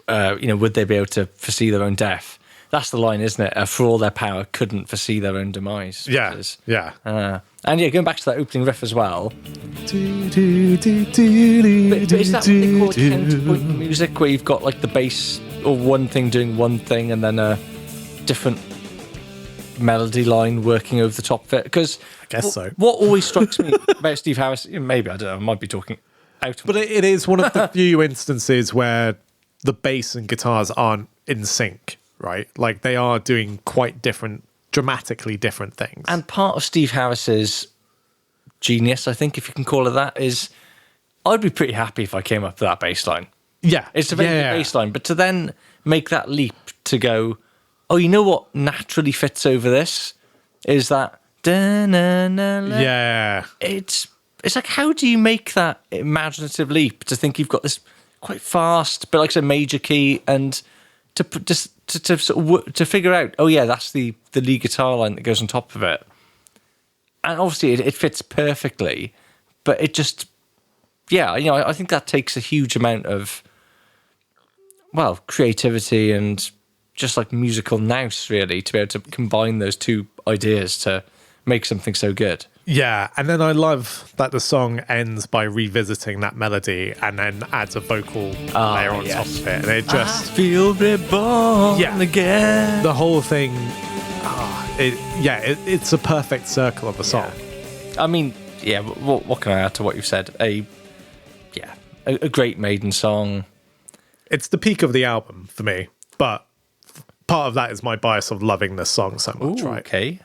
Would they be able to foresee their own death? That's the line, isn't it? For all their power, couldn't foresee their own demise. Yeah. And going back to that opening riff as well. But is that what they call counterpoint music, where you've got like the bass or one thing doing one thing and then a different melody line working over the top of it? Because I guess so. What always strikes me about Steve Harris, maybe, I don't know, I might be talking out. But it is one of the few instances where the bass and guitars aren't in sync, right? Like they are doing quite different, dramatically different things. And part of Steve Harris's genius, I think, if you can call it that, is I'd be pretty happy if I came up to that bass line. Yeah. It's a very good bass line, but to then make that leap to go, oh, you know what naturally fits over this is that da-na-na-na. Yeah. It's like, how do you make that imaginative leap to think you've got this quite fast, but like I said, major key, and to figure out, oh yeah, that's the lead guitar line that goes on top of it, and obviously it fits perfectly, but it just, I think that takes a huge amount of well, creativity and just like musical nous, really, to be able to combine those two ideas to make something so good. Yeah, and then I love that the song ends by revisiting that melody and then adds a vocal layer on top of it. And it just... I feel reborn again. The whole thing... it's a perfect circle of a song. Yeah. I mean, what can I add to what you've said? A great Maiden song. It's the peak of the album for me, but part of that is my bias of loving this song so much, right? Okay.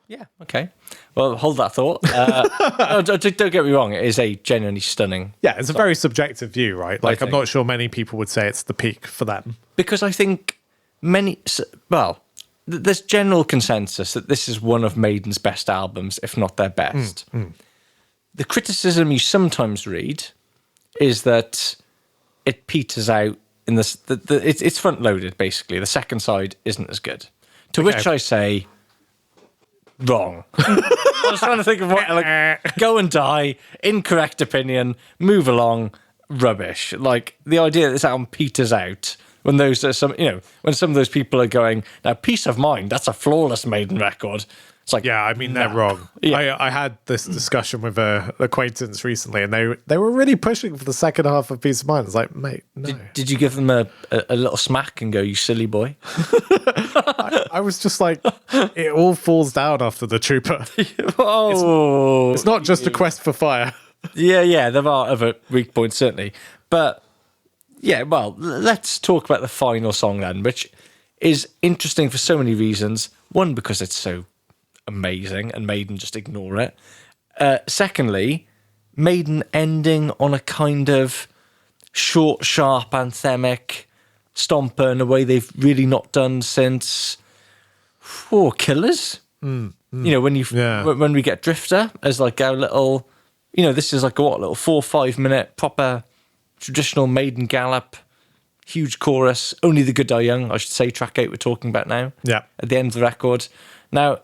Yeah, okay. Well, hold that thought. Don't get me wrong, it is a genuinely stunning... Yeah, it's a very subjective view, right? Like, I'm not sure many people would say it's the peak for them. Because I think there's general consensus that this is one of Maiden's best albums, if not their best. The criticism you sometimes read is that it peters out in this. It's front loaded, basically. The second side isn't as good. To which I say, wrong. I was trying to think of what, like, go and die, incorrect opinion, move along, rubbish. Like, the idea that this album peters out when when some of those people are going, now, Peace of Mind, that's a flawless Maiden record. It's like, yeah, I mean, they're wrong. Yeah. I had this discussion with an acquaintance recently, and they were really pushing for the second half of Peace of Mind. I was like, mate, no. Did you give them a little smack and go, you silly boy? I was just like, it all falls down after the Trooper. It's not just a quest for fire. Yeah, there are other weak points, certainly. But, yeah, well, let's talk about the final song then, which is interesting for so many reasons. One, because it's so amazing and Maiden just ignore it. Secondly, Maiden ending on a kind of short, sharp, anthemic stomper in a way they've really not done since Killers. You know, when we get Drifter as like our little, this is like a little 4 or 5 minute proper traditional Maiden gallop, huge chorus, Only the Good Die Young, I should say, track 8 we're talking about now. Yeah. At the end of the record. Now,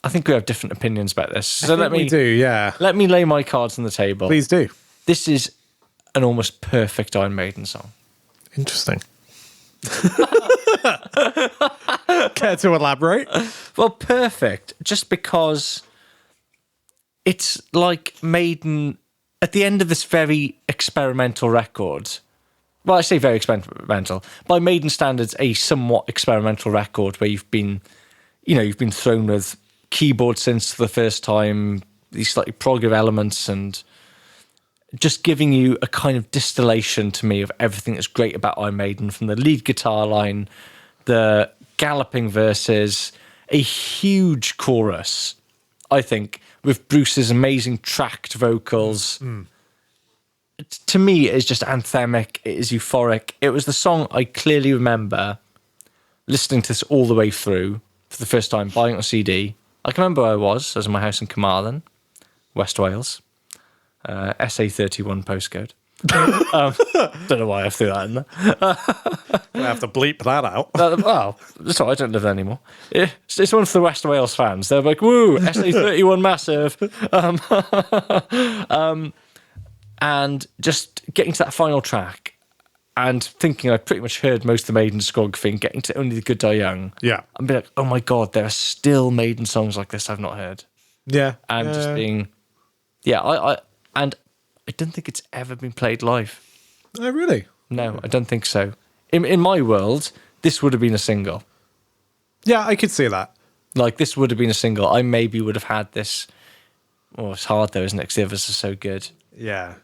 I think we have different opinions about this. So we do, yeah. Let me lay my cards on the table. Please do. This is an almost perfect Iron Maiden song. Interesting. Care to elaborate? Well, perfect, just because it's like Maiden at the end of this very experimental record. Well, I say very experimental. By Maiden standards, a somewhat experimental record where you've been thrown with keyboard synths for the first time, these slightly progressive elements, and just giving you a kind of distillation to me of everything that's great about Iron Maiden, from the lead guitar line, the galloping verses, a huge chorus, I think, with Bruce's amazing tracked vocals. To me, it's just anthemic. It is euphoric. It was the song I clearly remember listening to this all the way through for the first time, buying it on CD. I can remember where I was. I was in my house in Carmarthen, West Wales, SA31 postcode. Don't know why I threw that in there. I have to bleep that out. Well, sorry, I don't live there anymore. It's one for the West Wales fans. They're like, woo, SA31 massive. And just getting to that final track and thinking I pretty much heard most of the Maiden discography and getting to Only the Good Die Young. Yeah. And be like, oh my God, there are still Maiden songs like this I've not heard. Yeah. And just being... Yeah, I don't think it's ever been played live. Oh, really? No, I don't think so. In my world, this would have been a single. Yeah, I could see that. Like, this would have been a single. I maybe would have had this... Oh, it's hard though, isn't it? Because the others are so good. Yeah.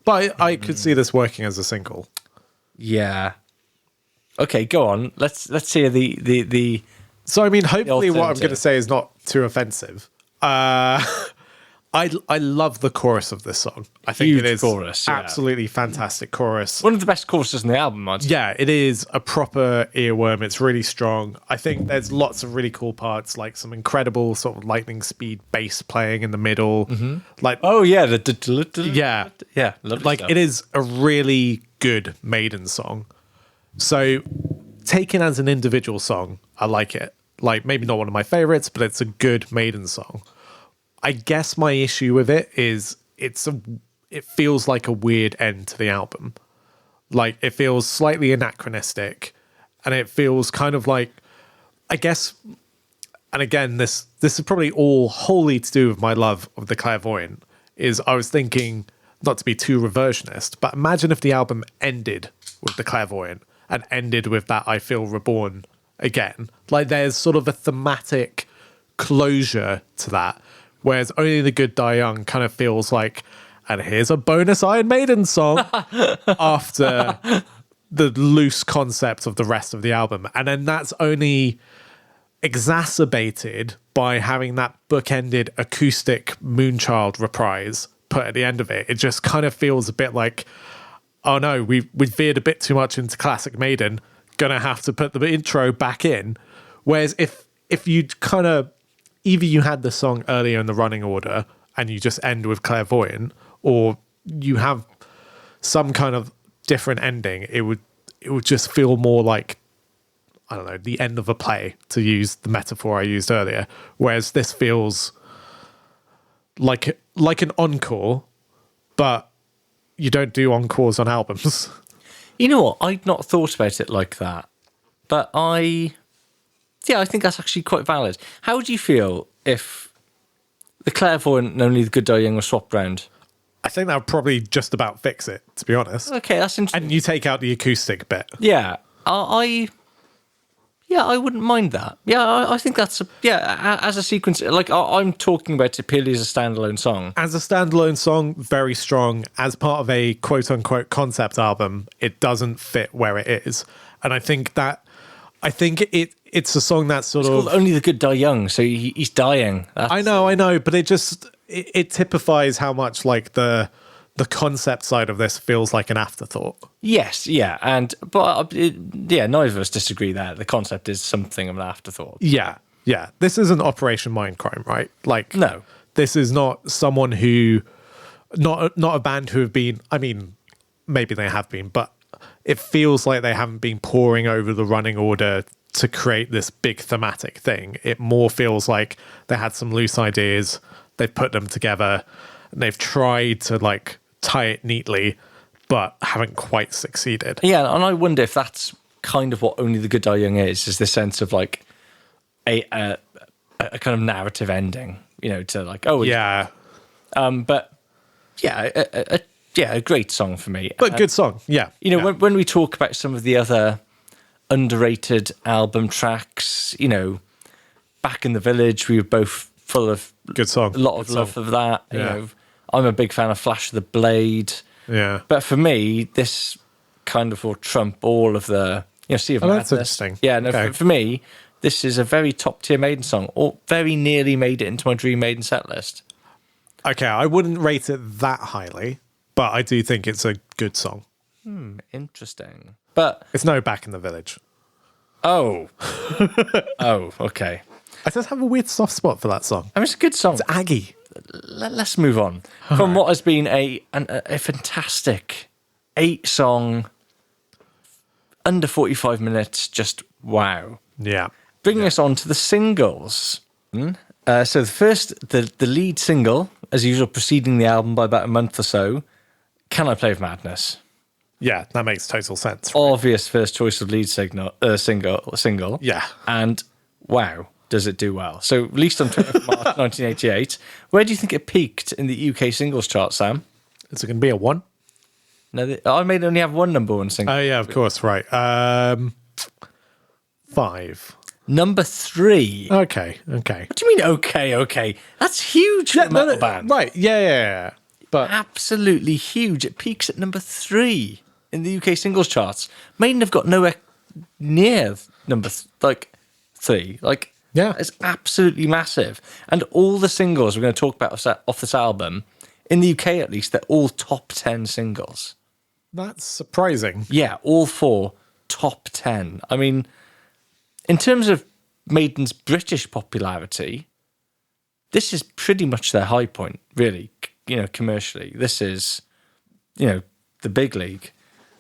But I could see this working as a single. Yeah. Okay, go on. Let's hear the So, I mean, hopefully what I'm going to say is not too offensive. I love the chorus of this song. I think Huge it is chorus, yeah. absolutely fantastic chorus. one of the best choruses in the album, I'd say. Yeah, it is a proper earworm. It's really strong. I think there's lots of really cool parts, like some incredible sort of lightning speed bass playing in the middle. Like, Oh yeah, yeah, lovely like stuff. it is a really good Maiden song. So taken as an individual song, I like it. Like, maybe not one of my favorites, but it's a good Maiden song. I guess my issue with it is it feels like a weird end to the album. Like, it feels slightly anachronistic, and it feels kind of like, I guess, and again, this is probably all wholly to do with my love of the Clairvoyant, is I was thinking, not to be too reversionist, but imagine if the album ended with the Clairvoyant and ended with that I Feel Reborn again. Like, there's sort of a thematic closure to that, whereas Only the Good Die Young kind of feels like, and here's a bonus Iron Maiden song after the loose concept of the rest of the album. And then that's only exacerbated by having that bookended acoustic Moonchild reprise put at the end of it. It just kind of feels a bit like, oh no, we veered a bit too much into classic Maiden, gonna have to put the intro back in. Whereas if you'd kind of, either you had the song earlier in the running order and you just end with Clairvoyant, or you have some kind of different ending, it would just feel more like, I don't know, the end of a play, to use the metaphor I used earlier. Whereas this feels like an encore, but you don't do encores on albums. You know what? I'd not thought about it like that, but I think that's actually quite valid. How would you feel if the Clairvoyant and Only the Good Die Young were swapped round? I think that would probably just about fix it, to be honest. Okay, that's interesting. And you take out the acoustic bit. Yeah, I wouldn't mind that. Yeah, I think that's as a sequence. Like, I'm talking about it purely as a standalone song. As a standalone song, very strong. As part of a quote unquote concept album, it doesn't fit where it is. And I think it's a song that's sort of Only the Good Die Young, so he's dying. I know, but it typifies how much like the concept side of this feels like an afterthought. Yes, yeah, neither of us disagree there. The concept is something of an afterthought. Yeah. This isn't Operation Mindcrime, right? Like, no, this is not someone who, not a band who have been. I mean, maybe they have been, but it feels like they haven't been poring over the running order to create this big thematic thing. It more feels like they had some loose ideas, they've put them together, and they've tried to like tie it neatly, but haven't quite succeeded. Yeah, and I wonder if that's kind of what Only the Good Die Young is the sense of like a kind of narrative ending, to like, oh yeah, but yeah, a great song for me, but good song. Yeah, When we talk about some of the other underrated album tracks, Back in the Village, we were both full of good song, a lot of love of that. Yeah. I'm a big fan of Flash of the Blade. Yeah, but for me, this kind of will trump all of the Sea of Madness. That's interesting. Yeah, no, okay. for me, this is a very top tier Maiden song, or very nearly made it into my Dream Maiden set list. Okay, I wouldn't rate it that highly, but I do think it's a good song. Interesting. But it's no Back in the Village. Oh. Oh, okay. I just have a weird soft spot for that song. I mean, it's a good song. It's Aggie. Let's move on from what has been a fantastic 8-song, under 45 minutes, just wow. Yeah. Bringing us on to the singles. So the lead single, as usual, preceding the album by about a month or so, Can I Play with Madness? Yeah, that makes total sense. Obvious first choice of lead single. Yeah. And wow, does it do well. So released on 20th of March 1988. Where do you think it peaked in the UK singles chart, Sam? Is it going to be a 1? No, Iron Maiden only have one number one single. Oh, yeah, of course, right. 5. Number 3. Okay. What do you mean, okay? That's huge for a metal band. Right, yeah. But absolutely huge. It peaks at number 3 in the UK singles charts. Maiden have got nowhere near number 3. Yeah. It's absolutely massive. And all the singles we're going to talk about off this album, in the UK at least, they're all top 10 singles. That's surprising. Yeah, all 4 top 10. I mean, in terms of Maiden's British popularity, this is pretty much their high point, really, commercially. This is, the big league.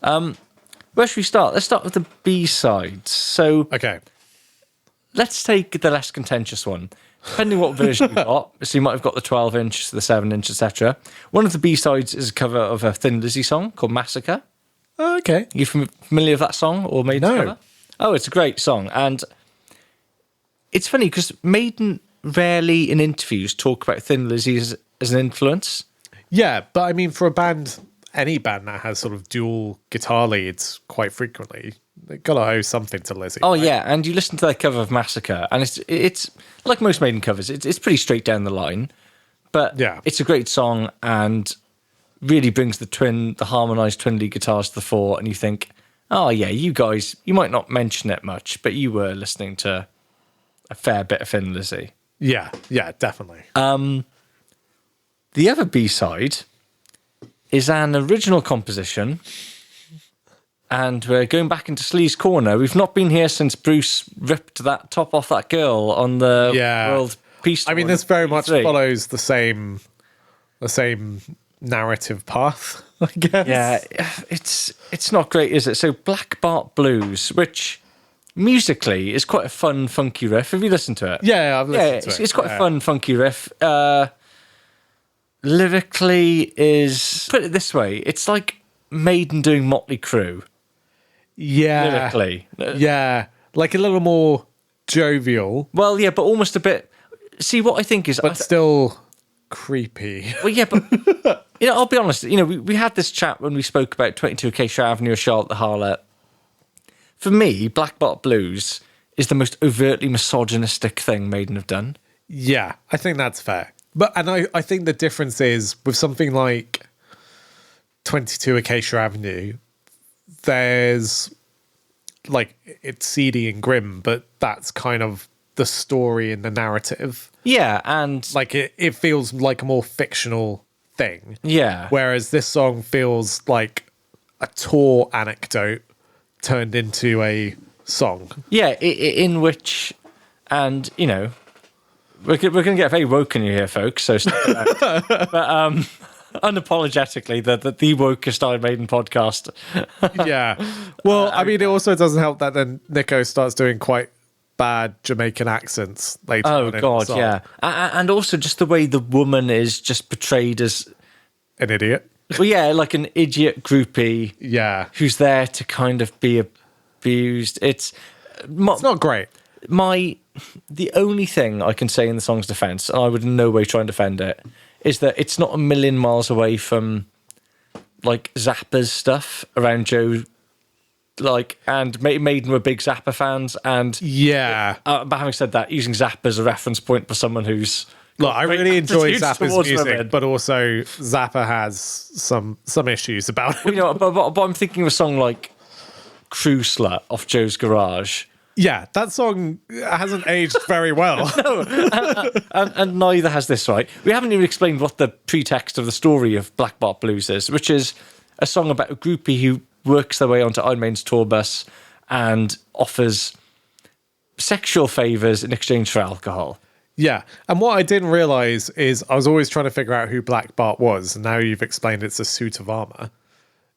Where should we start? Let's start with the B-sides. So, okay. Let's take the less contentious one. Depending what version you got, so you might have got the 12-inch, the 7-inch, etc. One of the B-sides is a cover of a Thin Lizzy song called Massacre. Oh, okay. You familiar with that song or Maiden's No. cover? Oh, it's a great song. And it's funny because Maiden rarely in interviews talk about Thin Lizzy as an influence. Yeah, but I mean, for a band, any band that has sort of dual guitar leads quite frequently, they gotta owe something to Lizzie. Oh, right? yeah. And you listen to their cover of Massacre, and it's like most Maiden covers, it's pretty straight down the line. But Yeah. it's a great song and really brings the harmonised twin lead guitars to the fore. And you think, oh, yeah, you guys, you might not mention it much, but you were listening to a fair bit of Thin Lizzy. Yeah, definitely. The other B-side is an original composition, and we're going back into Slee's Corner. We've not been here since Bruce ripped that top off that girl on the World Peace Tour. I mean, this very much 3. follows the same narrative path, I guess. Yeah, it's not great, is it? So Black Bart Blues, which musically is quite a fun, funky riff. Have you listened to it? Yeah, I've listened to it. It's quite a fun, funky riff. Lyrically is, put it this way, it's like Maiden doing Motley Crue. Yeah. Lyrically. Yeah. Like a little more jovial, Well, yeah, but almost a bit. See, what I think is, but still creepy. well, yeah, but I'll be honest. We had this chat when we spoke about 22 Acacia Avenue or Charlotte the Harlot. For me, Black Bot Blues is the most overtly misogynistic thing Maiden have done. Yeah, I think that's fair. And I think the difference is with something like 22 Acacia Avenue, there's like, it's seedy and grim, but that's kind of the story and the narrative. Yeah, and Like it feels like a more fictional thing. yeah, Whereas this song feels like a tour anecdote turned into a song. yeah, in which, and we're going to get very woke in you here, folks. So, stick around. But unapologetically, the wokest Iron Maiden podcast. Yeah. Well, I mean, it also doesn't help that then Nico starts doing quite bad Jamaican accents later on Oh in the God, song. yeah, and also just the way the woman is just portrayed as, An idiot. well, yeah, like an idiot groupie Yeah. who's there to kind of be abused. It's Not great. the only thing I can say in the song's defense, and I would in no way try and defend it, is that it's not a million miles away from like Zappa's stuff around Joe. Like, and Maiden were big Zappa fans, and Yeah. but having said that, using Zappa as a reference point for someone who's Look, I really enjoy attitudes Zappa's towards music, women. but also Zappa has some issues about it. but I'm thinking of a song like Crew Slut off Joe's Garage. Yeah, that song hasn't aged very well. And neither has this, right? We haven't even explained what the pretext of the story of Black Bart Blues is, which is a song about a groupie who works their way onto Iron Maiden's tour bus and offers sexual favours in exchange for alcohol. Yeah, and what I didn't realise is I was always trying to figure out who Black Bart was, and now you've explained it's a suit of armour.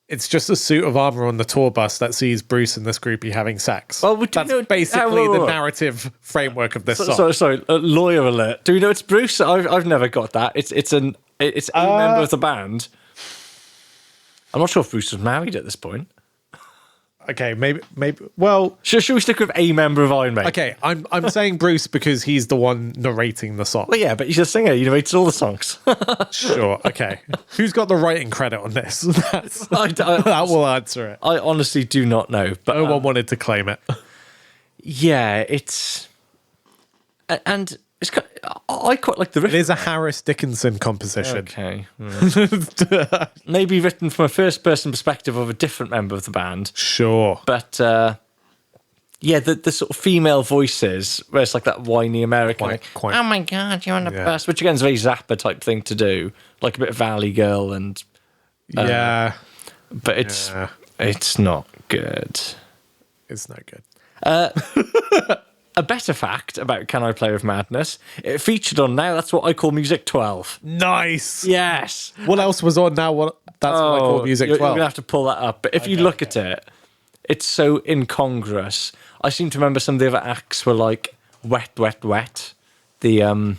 It's just a suit of armour on the tour bus that sees Bruce and this groupie having sex. Well, That's basically the narrative framework of this song. Sorry, lawyer alert. Do we know it's Bruce? I've never got that. It's a member of the band. I'm not sure if Bruce was married at this point. Okay, maybe. Well, Should we stick with a member of Iron Maiden? okay, I'm saying Bruce because he's the one narrating the song. Well, yeah, but he's a singer. He narrates all the songs. Sure, okay. Who's got the writing credit on this? That will answer it. I honestly do not know. But No one wanted to claim it. yeah, it's... And it's... I quite like the riff. It is a Harris Dickinson composition. Okay. Maybe written from a first-person perspective of a different member of the band. Sure. But, yeah, the sort of female voices, where it's like that whiny American, Quite. oh my God, you're on the Yeah. bus, which again is a very Zappa type thing to do, like a bit of Valley Girl, and Yeah. but it's Yeah. it's not good. It's no good. A better fact about Can I Play With Madness, it featured on Now That's What I Call Music 12. Nice. Yes! What else was on now? That's what I call Music you're 12. going to have to pull that up. But if you look at it, it's so incongruous. I seem to remember some of the other acts were like Wet, Wet, Wet, the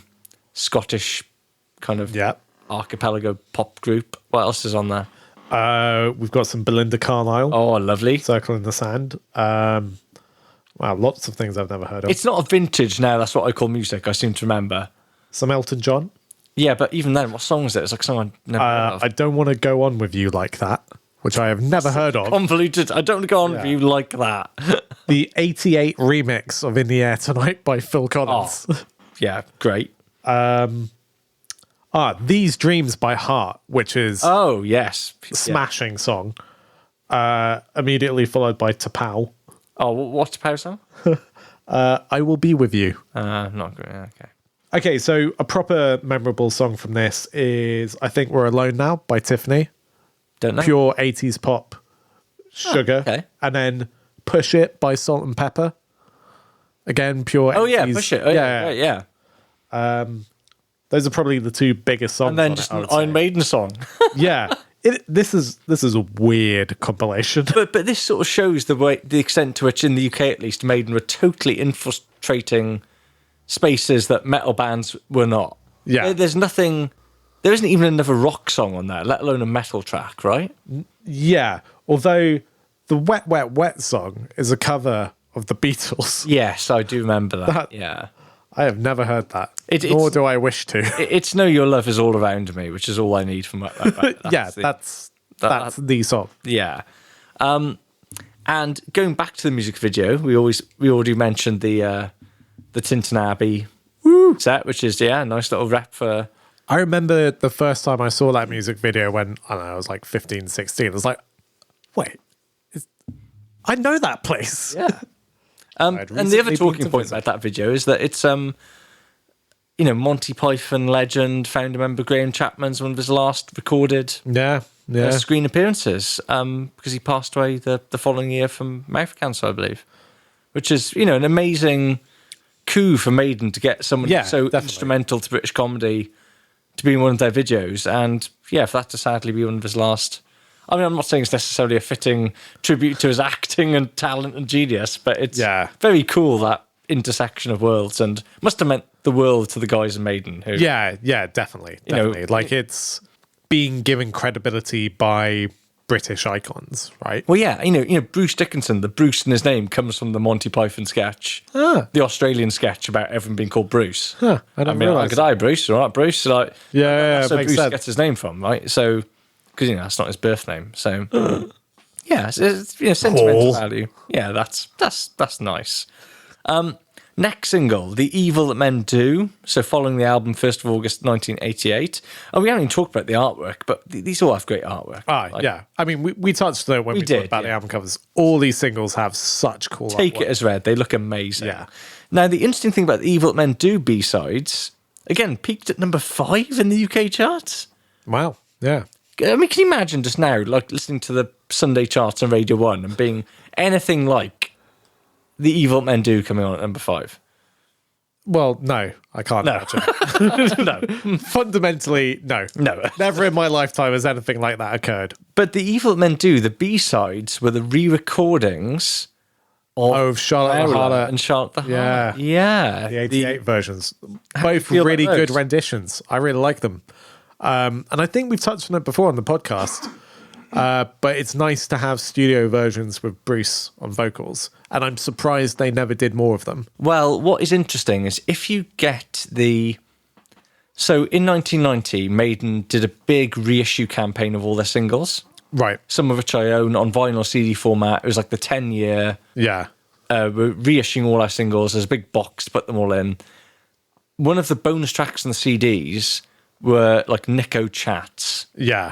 Scottish kind of Yeah. archipelago pop group. What else is on there? We've got some Belinda Carlisle. Oh, lovely. Circle in the Sand. Wow, lots of things I've never heard of. It's not a vintage now. That's what I call music. I seem to remember. Some Elton John. Yeah, but even then, what song is it? It's like someone never heard of. I Don't Want to Go On With You Like That, which I have never heard of. Convoluted. I don't want to go on with you like that. The 88 remix of In the Air Tonight by Phil Collins. Yeah, great. These Dreams by Heart, which is Oh, yes. smashing song. Immediately followed by Tapao. Oh, what's the power song? I Will Be With You. Not great. Okay. Okay, so a proper memorable song from this is I Think We're Alone Now by Tiffany. Don't know. Pure 80s pop sugar. okay. And then Push It by Salt and Pepper. Again, pure 80s. Oh, yeah, Push It. Oh, yeah. Those are probably the two biggest songs. And then on just it, I an would say. Iron Maiden song. Yeah. This is a weird compilation. But this sort of shows the extent to which, in the UK at least, Maiden were totally infiltrating spaces that metal bands were not. Yeah. There's nothing. There isn't even another rock song on there, let alone a metal track, right? Yeah. Although the Wet, Wet, Wet song is a cover of the Beatles. Yes, I do remember that. Yeah. I have never heard that. Nor it's- do I wish to. It's Know Your Love Is All Around Me, which is all I need from that. That's the song. Yeah. And going back to the music video, we already mentioned the Tintin Abbey set, which is a nice little rep for. I remember the first time I saw that music video when I was like 15, 16. I was like, wait, I know that place. Yeah. And the other talking point about that video is that it's Monty Python legend, founder member Graham Chapman's one of his last recorded Yeah. screen appearances, because he passed away the following year from mouth cancer, I believe, which is an amazing coup for Maiden to get someone so definitely. instrumental to British comedy to be in one of their videos, and for that to sadly be one of his last. I mean, I'm not saying it's necessarily a fitting tribute to his acting and talent and genius, but it's very cool, that intersection of worlds, and must have meant the world to the guys in Maiden. Who, definitely. Like, it's being given credibility by British icons, right? Well, Bruce Dickinson, the Bruce in his name comes from the Monty Python sketch, the Australian sketch about everyone being called Bruce. I didn't realise. Good day, Bruce. All right, Bruce. Like, Yeah, so makes Bruce sense. gets his name from, right? So, because that's not his birth name. So, it's sentimental value. Yeah, that's nice. Next single, The Evil That Men Do. So following the album 1st of August 1988. And we haven't even talked about the artwork, but these all have great artwork. Yeah. I mean, we touched on it when we talked about the album covers. All these singles have such cool Take artwork. it as read. They look amazing. Yeah. Now, the interesting thing about The Evil That Men Do B-sides, again, peaked at number 5 in the UK charts. Wow. Yeah. I mean, can you imagine just now, like, listening to the Sunday charts on Radio 1 and being anything like The Evil That Men Do coming on at number 5? Well, no, I can't imagine. No. Fundamentally, no. Never in my lifetime has anything like that occurred. But The Evil That Men Do, the B-sides, were the re-recordings of Charlotte the Harlot and Charlotte the Yeah. Harlot. Yeah. The 88 versions. Both feel really about good those? renditions. I really like them. And I think we've touched on it before on the podcast. But it's nice to have studio versions with Bruce on vocals. And I'm surprised they never did more of them. Well, what is interesting is if you get the... So in 1990, Maiden did a big reissue campaign of all their singles. Right. Some of which I own on vinyl CD format. It was like the 10-year... Yeah. We're reissuing all our singles. There's a big box to put them all in. One of the bonus tracks on the CDs were like Nico chats. Yeah.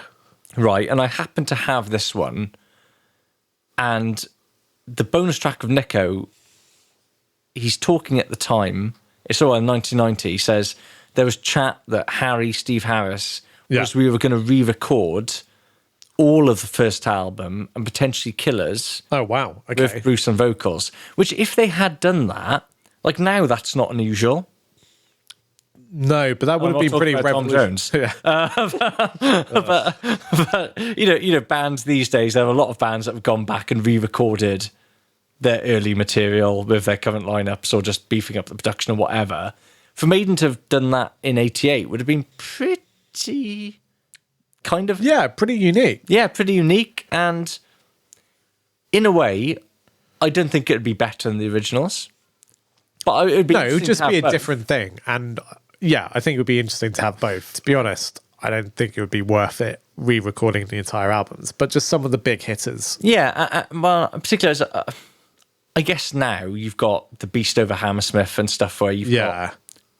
Right, and I happen to have this one, and the bonus track of Nico, he's talking at the time, it's all in 1990, he says, there was chat that Steve Harris, we were going to re-record all of the first album and potentially Killers. Oh, wow. Okay. With Bruce on vocals, which if they had done that, like now that's not unusual. No, but that would have been pretty revolutionary. But bands these days, there are a lot of bands that have gone back and re-recorded their early material with their current lineups or just beefing up the production or whatever. For Maiden to have done that in 88 would have been pretty kind of pretty unique. yeah, pretty unique. And in a way, I don't think it'd be better than the originals. But it would be No, it would just interesting to be have a both. different thing. And yeah, I think it would be interesting to have both. To be honest, I don't think it would be worth it re-recording the entire albums, but just some of the big hitters. Yeah, well, particularly as I guess now you've got the Beast over Hammersmith and stuff where you've got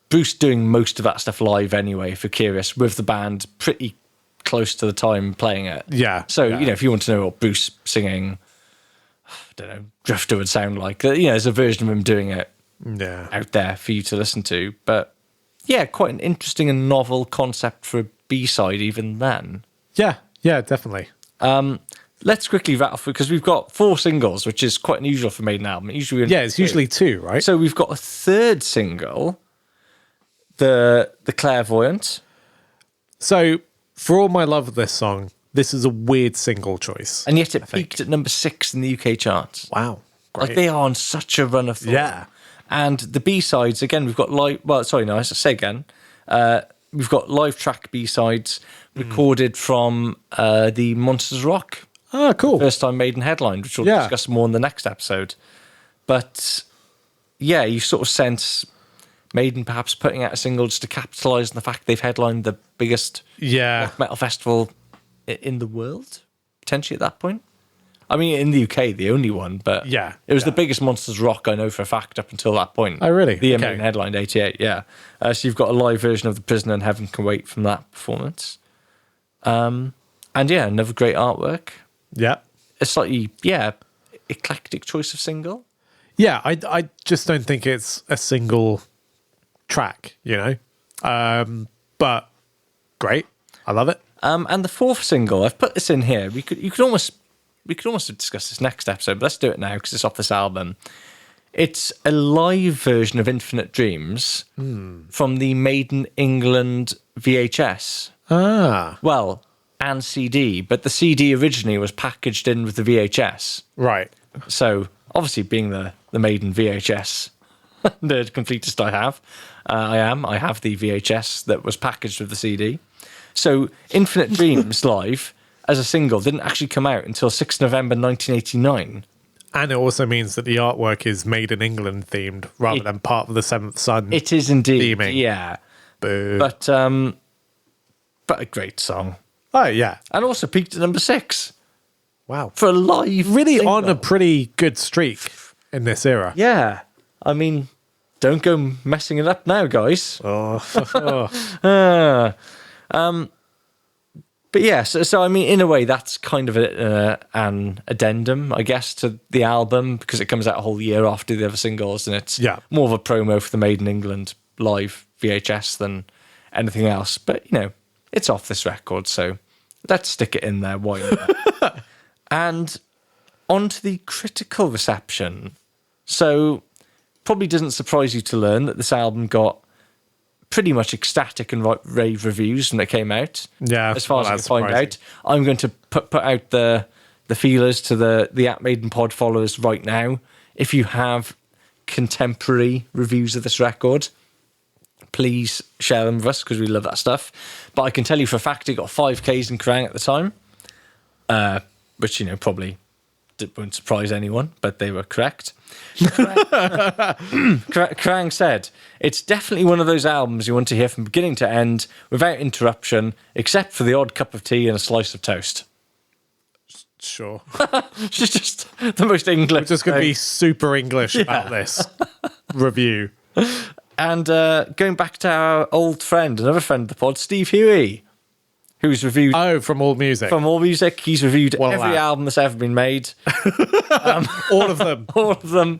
Bruce doing most of that stuff live anyway, if you're curious, with the band pretty close to the time playing it. Yeah. So, yeah. if you want to know what Bruce singing, I don't know, Drifter would sound like, there's a version of him doing it out there for you to listen to. But yeah, quite an interesting and novel concept for a B-side even then. Yeah, definitely. Let's quickly rattle through, because we've got 4 singles, which is quite unusual for Maiden album. Usually, It's usually 2, right? So we've got a third single, the Clairvoyant. So, for all my love of this song, this is a weird single choice. And yet it peaked at number 6 in the UK charts. Wow. Great. Like, they are on such a run of thought. Yeah. And the B-sides, again, we've got live... Well, sorry, no, I should say again. We've got live track B-sides recorded from the Monsters Rock. Oh, cool. First time Maiden headline, which we'll discuss more in the next episode. But, yeah, you sort of sense Maiden perhaps putting out a single just to capitalise on the fact they've headlined the biggest rock metal festival in the world, potentially at that point. I mean, in the UK, the only one, but it was the biggest Monsters Rock I know for a fact up until that point. Oh, really? The Maiden headlined 88, yeah. So you've got a live version of The Prisoner and Heaven Can Wait from that performance. And yeah, another great artwork. Yeah. A slightly, eclectic choice of single. Yeah, I just don't think it's a single track, but great. I love it. And the 4th single, I've put this in here. We could almost discuss this next episode, but let's do it now because it's off this album. It's a live version of Infinite Dreams from the Maiden England VHS. Well, and CD, but the CD originally was packaged in with the VHS. Right. So, obviously, being the Maiden VHS nerd completist I have, I have the VHS that was packaged with the CD. So, Infinite Dreams live as a single didn't actually come out until 6th November 1989. And it also means that the artwork is Made in England themed rather than part of the Seventh Son. It is indeed, theming. yeah. Boo. But a great song. Oh, yeah. And also peaked at number 6. Wow. For a live Really single. on a pretty good streak in this era. Yeah. I mean, don't go messing it up now, guys. But yeah, so I mean, in a way, that's kind of an addendum, I guess, to the album, because it comes out a whole year after the other singles, and it's more of a promo for the Made in England live VHS than anything else. But, it's off this record, so let's stick it in there. Why not? And on to the critical reception. So, probably doesn't surprise you to learn that this album got pretty much ecstatic and rave reviews when it came out. Yeah, as far as I can find out. I'm going to put out the feelers to the at Maiden Pod followers right now. If you have contemporary reviews of this record, please share them with us because we love that stuff. But I can tell you for a fact it got 5Ks in Kerrang at the time, which probably won't surprise anyone, but they were correct. Kerrang said, "It's definitely one of those albums you want to hear from beginning to end without interruption, except for the odd cup of tea and a slice of toast." Sure. She's just the most English. We're just going to be super English about this review. And going back to our old friend, another friend of the pod, Steve Huey, who's reviewed... Oh, from All Music. From All Music. He's reviewed every album that's ever been made. All of them. All of them.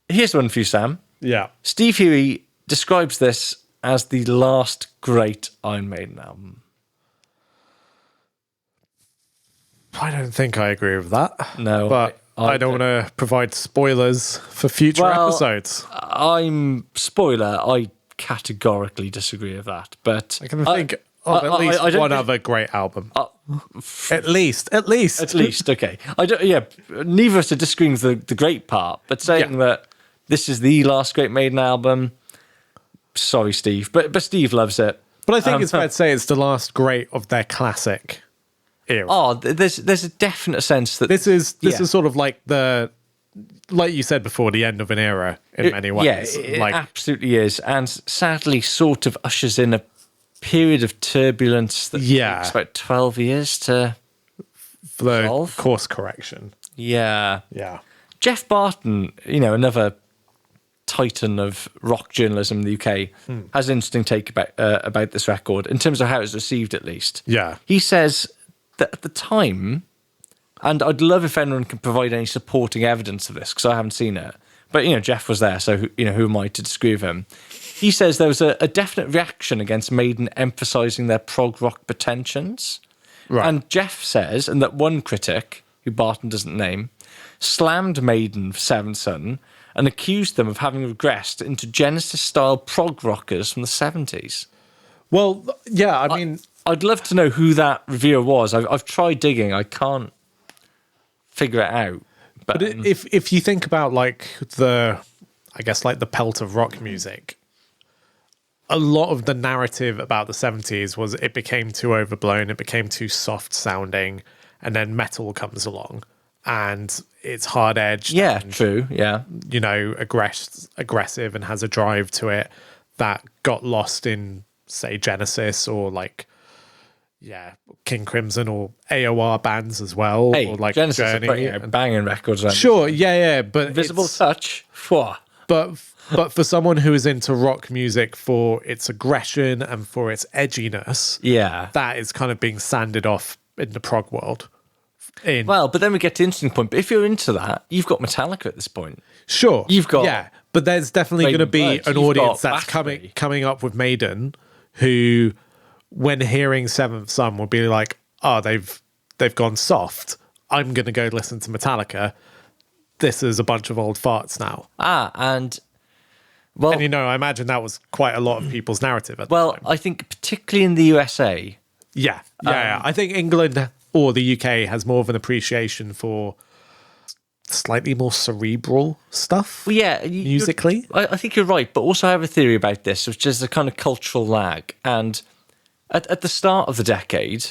Here's one for you, Sam. Yeah. Steve Huey describes this as the last great Iron Maiden album. I don't think I agree with that. No. But I don't want to provide spoilers for future episodes. I categorically disagree with that. But I can think of at least one other great album. At least. At least, okay. Neither of us are disagreeing with the great part, but saying that this is the last great Maiden album, sorry, Steve. But Steve loves it. But I think it's fair to say it's the last great of their classic era. Oh, there's a definite sense that This is sort of like like you said before, the end of an era in many ways. Yeah, it absolutely is. And sadly sort of ushers in a period of turbulence that takes about 12 years to for the solve. Course correction. Yeah. Yeah. Jeff Barton, another titan of rock journalism in the UK, has an interesting take about this record, in terms of how it's received at least. Yeah. He says that at the time, and I'd love if anyone can provide any supporting evidence of this, because I haven't seen it, but Jeff was there, so who am I to disagree with him? He says there was a definite reaction against Maiden emphasising their prog rock pretensions. Right. And Jeff says, and that one critic, who Barton doesn't name, slammed Maiden for Seventh Son and accused them of having regressed into Genesis-style prog rockers from the 70s. Well, yeah, I mean... I'd love to know who that reviewer was. I've tried digging. I can't figure it out. But if you think about the pelt of rock music, a lot of the narrative about the 70s was it became too overblown, it became too soft sounding, and then metal comes along and it's hard edged. Yeah, and, true. Yeah. Aggressive and has a drive to it that got lost in, say, Genesis or King Crimson or AOR bands as well. Hey, or Genesis Journey. are putting out banging records. Sure, yeah, but Invisible Touch. Phew. But for someone who is into rock music for its aggression and for its edginess, that is kind of being sanded off in the prog world. Well, but then we get to the interesting point. But if you're into that, you've got Metallica at this point. Sure. You've got... but there's definitely going to be an audience that's Battery. coming up with Maiden who, when hearing Seventh Son, will be like, oh, they've gone soft. I'm going to go listen to Metallica. This is a bunch of old farts now. And I imagine that was quite a lot of people's narrative at the time. I think particularly in the USA. Yeah. I think England or the UK has more of an appreciation for slightly more cerebral stuff. Well, yeah, musically. I think you're right, but also I have a theory about this, which is a kind of cultural lag. And at the start of the decade,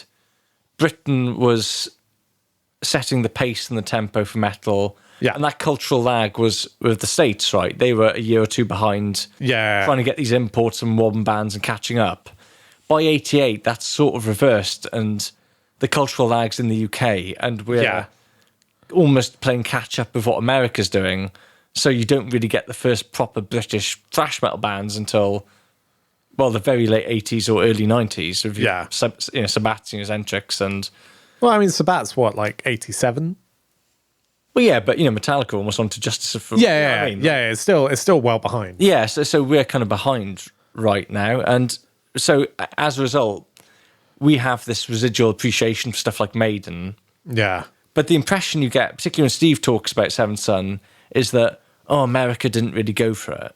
Britain was setting the pace and the tempo for metal. Yeah. And that cultural lag was with the States, right? They were a year or two behind trying to get these imports and modern bands and catching up. By 88, that's sort of reversed, and the cultural lag's in the UK, and we're almost playing catch up with what America's doing. So you don't really get the first proper British thrash metal bands until, the very late 80s or early 90s. With Sabbats and Eccentrics and... Well, I mean, Sabat's what, 87? Well, yeah, but Metallica almost onto Justice for it's still well behind. Yeah, so we're kind of behind right now, and so as a result, we have this residual appreciation for stuff like Maiden. Yeah, but the impression you get, particularly when Steve talks about Seventh Son, is that America didn't really go for it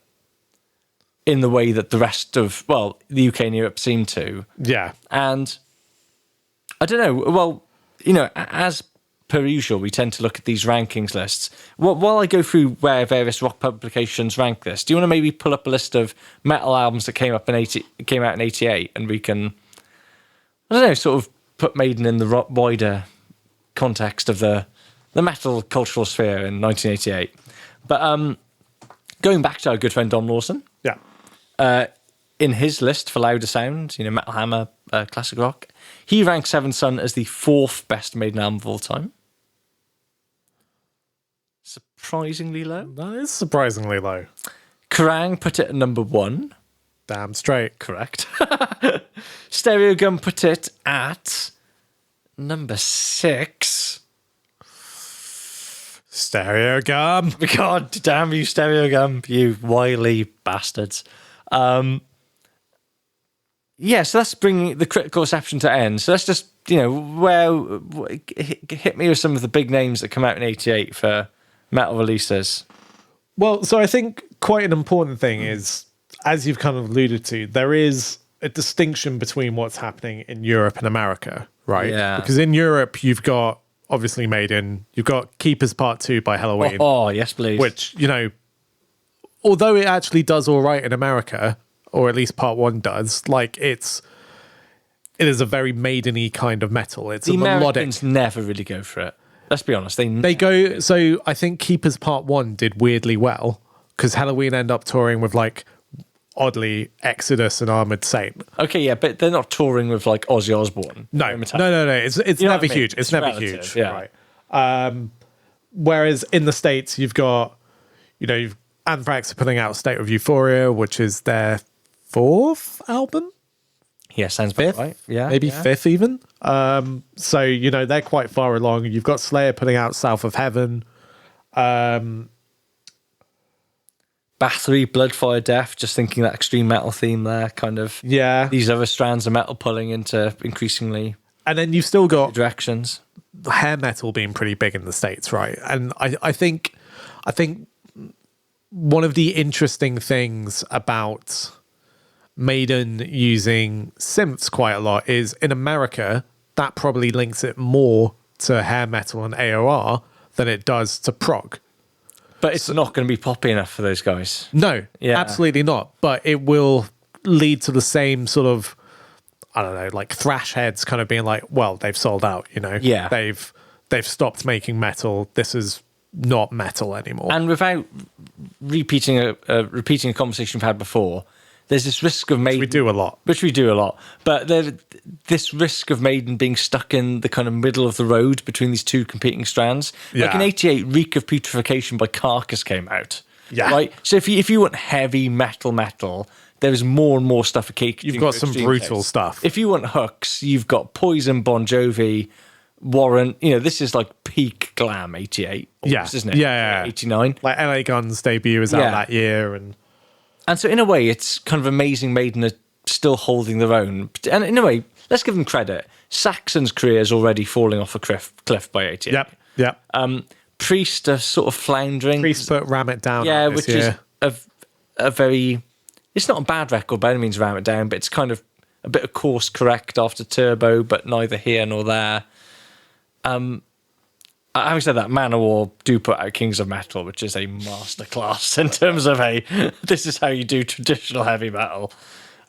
in the way that the rest of the UK and Europe seemed to. Yeah, and I don't know. Well, as per usual, we tend to look at these rankings lists. While I go through where various rock publications rank this, do you want to maybe pull up a list of metal albums that came out in 88, and we can, I don't know, sort of put Maiden in the wider context of the metal cultural sphere in 1988. But going back to our good friend Don Lawson, in his list for Louder Sound, Metal Hammer, classic rock, he ranks Seventh Son as the 4th best Maiden album of all time. Surprisingly low. That is surprisingly low. Kerrang put it at number 1. Damn straight. Correct. Stereo Gum put it at number 6. Stereo Gum. God damn you, Stereo Gum, you wily bastards. So that's bringing the critical reception to end. So let's just, hit me with some of the big names that come out in 88 for metal releases. Well, so I think quite an important thing is, as you've kind of alluded to, there is a distinction between what's happening in Europe and America, right? Yeah. Because in Europe, you've got, obviously, Maiden, you've got Keepers Part 2 by Helloween. Oh, yes, please. Which, although it actually does all right in America, or at least Part 1 does, it's it is a very maiden-y kind of metal. It's The a melodic. Americans never really go for it. Let's be honest. They go. So I think Keepers Part 1 did weirdly well because Halloween end up touring with like oddly Exodus and Armored Saint. Okay, yeah, but they're not touring with like Ozzy Osbourne. No. It's never huge. It's never relative, huge. yeah. Right. Whereas in the States, you've got, you've Anthrax are putting out State of Euphoria, which is their 4th album. Yeah, sounds about right. Yeah, maybe yeah. 5th even. So they're quite far along. You've got Slayer putting out South of Heaven. Bathory, Blood, Fire, Death. Just thinking that extreme metal theme there, kind of. Yeah. These other strands of metal pulling into increasingly And then you've still got directions. hair metal being pretty big in the States, right? And I think one of the interesting things about Maiden using synths quite a lot is in America, that probably links it more to hair metal and AOR than it does to prog. But it's not going to be poppy enough for those guys. No, Yeah. absolutely not. But it will lead to the same sort of, I don't know, like thrash heads kind of being like, well, they've sold out, Yeah. They've stopped making metal. This is not metal anymore. And without repeating a conversation we've had before, there's this risk of Maiden... We do a lot. Which we do a lot. But this risk of Maiden being stuck in the kind of middle of the road between these two competing strands. Yeah. Like in 88, Reek of Putrefaction by Carcass came out. Yeah. Right? So if you want heavy metal, there's more and more stuff. You've got some brutal stuff. If you want hooks, you've got Poison, Bon Jovi, Warrant. This is like peak glam 88. Almost, isn't it? Yeah. 89. Like LA Guns debut was out that year. And so in a way, it's kind of amazing Maiden are still holding their own. And in a way, let's give them credit. Saxon's career is already falling off a cliff by 88. Yep. Priest are sort of floundering. Priest put Ram It Down. Yeah, this which year. is a very... It's not a bad record by any means, Ram It Down, but it's kind of a bit of course correct after Turbo, but neither here nor there. Having said that, Manowar do put out Kings of Metal, which is a masterclass in terms of this is how you do traditional heavy metal.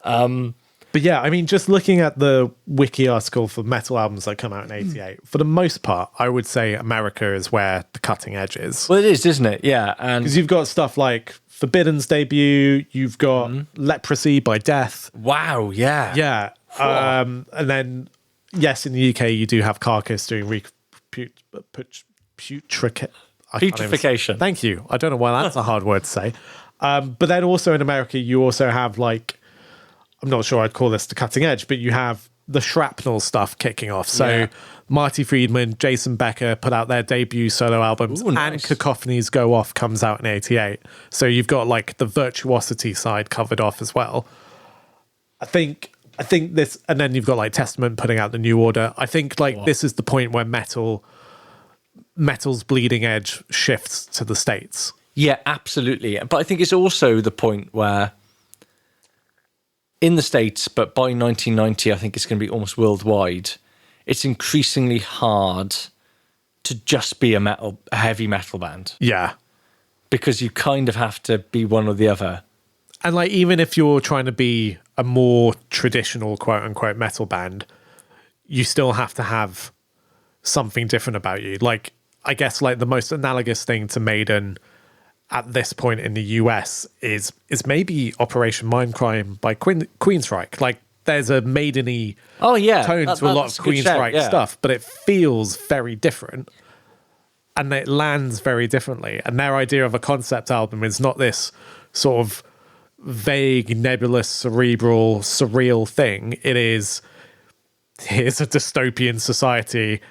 But yeah, I mean, just looking at the wiki article for metal albums that come out in 88, for the most part, I would say America is where the cutting edge is. Well, it is, isn't it? Yeah. Because you've got stuff like Forbidden's debut, you've got Leprosy by Death. Wow, yeah. Yeah. And then, yes, in the UK, you do have Carcass doing Putrefaction. Thank you. I don't know why that's a hard word to say. But then also in America, you also have like, I'm not sure I'd call this the cutting edge, but you have the Shrapnel stuff kicking off. So Marty Friedman, Jason Becker put out their debut solo albums. Ooh, nice. And Cacophonies Go Off comes out in 88. So you've got like the virtuosity side covered off as well. I think this, and then you've got like Testament putting out the New Order. I think like this is the point where metal's bleeding edge shifts to the States. Yeah, absolutely. But I think it's also the point where in the States, but by 1990, I think it's going to be almost worldwide, it's increasingly hard to just be a heavy metal band. Yeah. Because you kind of have to be one or the other. And like, even if you're trying to be a more traditional quote unquote metal band, you still have to have something different about you. Like, I guess like the most analogous thing to Maiden at this point in the US is maybe Operation Mindcrime by Queensryche. Like, there's a Maiden-y tone to a lot of Queensryche stuff, but it feels very different. And it lands very differently. And their idea of a concept album is not this sort of vague, nebulous, cerebral, surreal thing. It is, here's a dystopian society,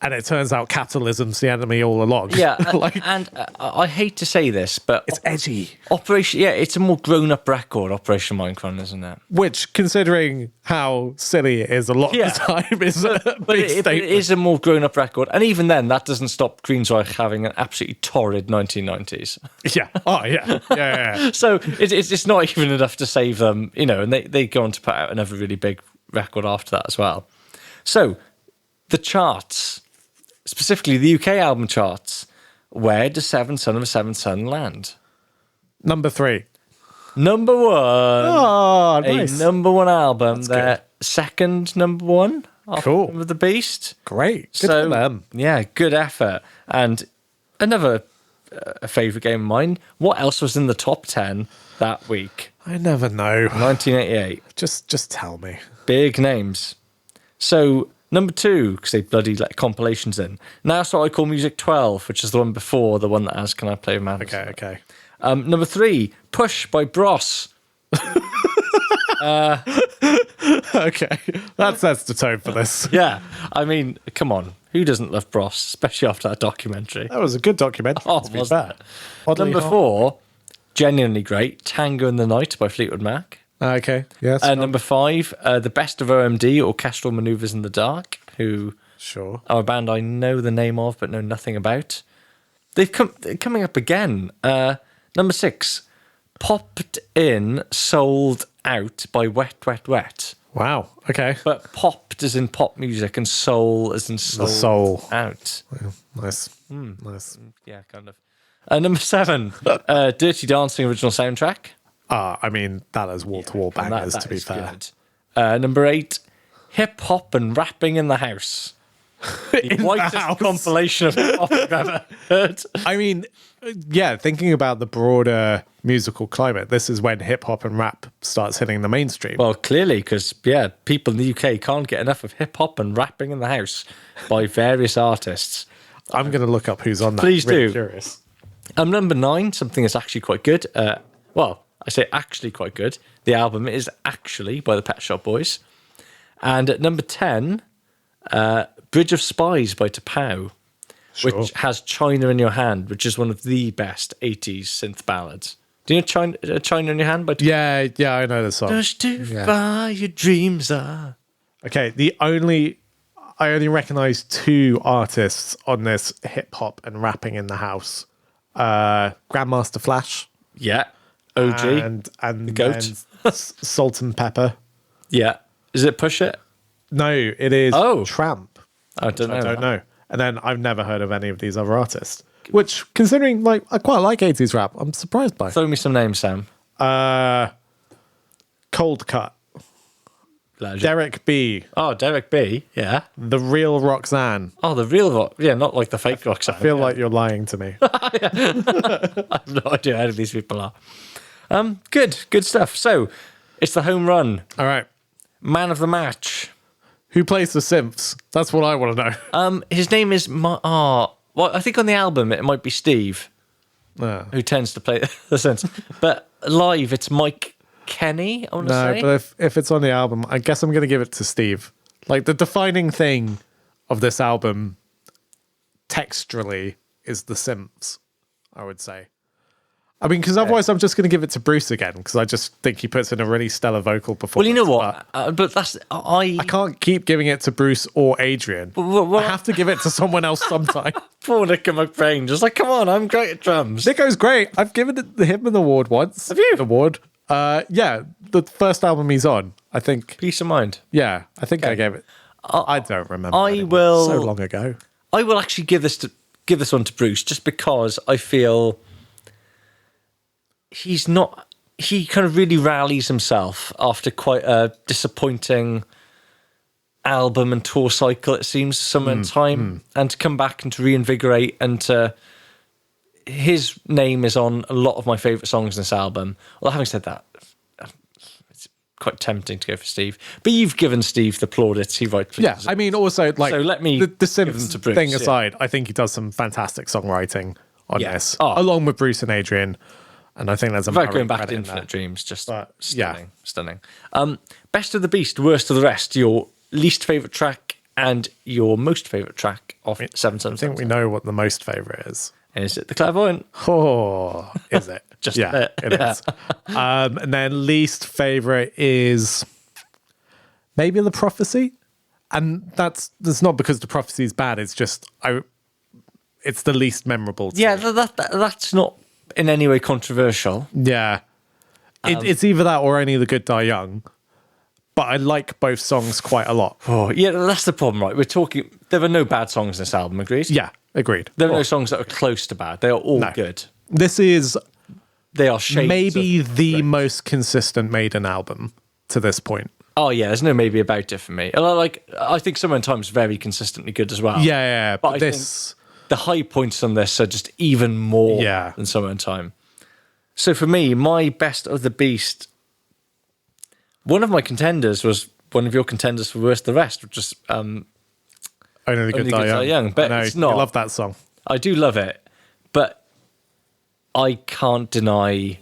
and it turns out capitalism's the enemy all along. Yeah, and I hate to say this, but it's edgy. It's a more grown-up record, Operation Mindcrime, isn't it? Which, considering how silly it is a lot of the time, is a big statement. It is a more grown-up record, and even then, that doesn't stop Queensryche having an absolutely torrid 1990s. Yeah. Oh, yeah. So it's not even enough to save them, and they go on to put out another really big record after that as well. So, the charts, specifically the UK album charts, where does Seventh Son of a Seventh Son land? Number 3. Number one. Oh, nice. A number one album. Their second number one. Cool. With the Beast. Great. Good for them. Yeah, good effort. And another favourite game of mine. What else was in the top 10 that week? I never know. 1988. Just tell me. Big names. So, number 2, because they bloody let compilations in. Now That's What I Call Music 12, which is the one before the one that has Can I Play with Madness? Okay. Number 3, Push by Bros. Okay. That sets the tone for this. Yeah, I mean, come on. Who doesn't love Bros, especially after that documentary? That was a good documentary, to be fair. Number 4, genuinely great, Tango in the Night by Fleetwood Mac. Okay, yes. Number 5, The Best of OMD, Orchestral Manoeuvres in the Dark, who are a band I know the name of but know nothing about. They're coming up again. Number 6, Popped In, Sold Out by Wet Wet Wet. Wow, okay. But popped as in pop music and soul as in soul out. Well, nice. Nice. Yeah, kind of. Number 7, Dirty Dancing original soundtrack. I mean, that is wall-to-wall bangers, to be fair. Good. Number 8, Hip Hop and Rapping in the House. The whitest compilation of hip hop I've ever heard. I mean, yeah, thinking about the broader musical climate, this is when hip hop and rap starts hitting the mainstream. Well, clearly, because, people in the UK can't get enough of hip hop and rapping in the house by various artists. I'm going to look up who's on that. Please really do. Curious. Number 9, something that's actually quite good. Well, I say actually quite good. The album is Actually by the Pet Shop Boys. And at number 10, Bridge of Spies by Tapao, which has China in Your Hand, which is one of the best 80s synth ballads. Do you know China in Your Hand by Tapao? Yeah, I know the song. Just too far your dreams are. Okay, I only recognise 2 artists on this hip hop and rapping in the house. Grandmaster Flash. Yeah. OG. And the GOAT. Salt and Pepper. Yeah. Is it Push It? No, it is Tramp. I don't know. And then I've never heard of any of these other artists. Which, considering I quite like 80s rap, I'm surprised by. Throw me some names, Sam. Cold Cut. Legend. Derek B. Oh, Derek B. Yeah. The Real Roxanne. Oh, the real Roxanne. Yeah, not like the fake Roxanne. I feel like you're lying to me. I have no idea who these people are. Good stuff. So, it's the home run. All right. Man of the match. Who plays the synths? That's what I want to know. His name is well, I think on the album it might be Steve, who tends to play the synths. But live, it's Mike Kenny. I want to say. No, but if it's on the album, I guess I'm going to give it to Steve. Like the defining thing of this album, texturally, is the synths. I would say. I mean, because otherwise I'm just going to give it to Bruce again, because I just think he puts in a really stellar vocal performance. Well, you know what? But that's... I can't keep giving it to Bruce or Adrian. I have to give it to someone else sometime. Poor Nick McBrain. Just like, come on, I'm great at drums. Nico's great. I've given him an award once. Have you? An award. Yeah, the first album he's on, I think. Peace of Mind. Yeah, I think I gave it. I don't remember. I will... So long ago. I will actually give this one to Bruce, just because I feel... he kind of really rallies himself after quite a disappointing album and tour cycle, it seems, somewhere in time, and to come back and to reinvigorate, and his name is on a lot of my favourite songs in this album. Well, having said that, it's quite tempting to go for Steve, but you've given Steve the plaudits he rightfully deserves. I mean, also, like, so let me the give them to Bruce, thing aside, I think he does some fantastic songwriting on this, along with Bruce and Adrian. And I think there's a going back to Infinite Dreams, just stunning. Best of the Beast, worst of the rest. Your least favourite track and your most favourite track of 777. I think we know what the most favourite is. Is it The Clairvoyant? Oh, is it? Just it is. And then least favourite is maybe The Prophecy. And that's not because The Prophecy is bad. It's just it's the least memorable. That's not in any way controversial. Yeah. It's either that or Only the Good Die Young. But I like both songs quite a lot. Oh, yeah, that's the problem, right? There are no bad songs in this album, agreed? Yeah, agreed. There are no songs that are close to bad. They are all good. This is they are shades maybe of the great. most consistent Maiden album to this point. Oh yeah, there's no maybe about it for me. And I think Summer in Time is very consistently good as well. Yeah, but but I this... think the high points on this are just even more Yeah. than Summer in Time. So for me, my best of the beast, one of my contenders was one of your contenders for worst of the rest, which is Only the Good Only Die Good Die Young. Young, but I know, it's not. You love that song. I do love it, but I can't deny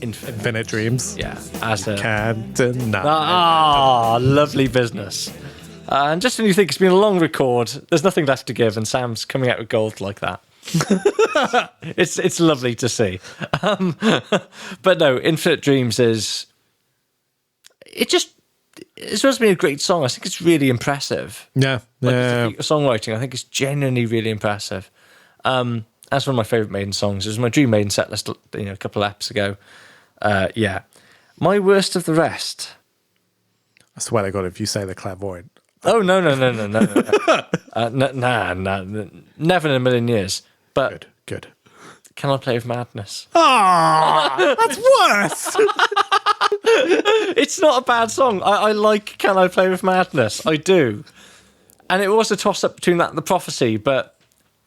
Infinite Dreams. Yeah, as a Can't deny. lovely business. And just when you think it's been a long record, there's nothing left to give, and Sam's coming out with gold like that. It's lovely to see. But no, Infinite Dreams is... It's supposed to be a great song. I think it's really impressive. Yeah. Songwriting, I think it's genuinely really impressive. That's one of my favourite Maiden songs. It was my Dream Maiden set list, a couple of eps ago. Yeah. My worst of the rest. I swear to God, if you say the Clairvoyant. Oh, no. Nah. Never in a million years. But Good. Can I Play with Madness? That's worse. It's not a bad song. I like Can I Play with Madness? I do. And it was a toss-up between that and The Prophecy, but...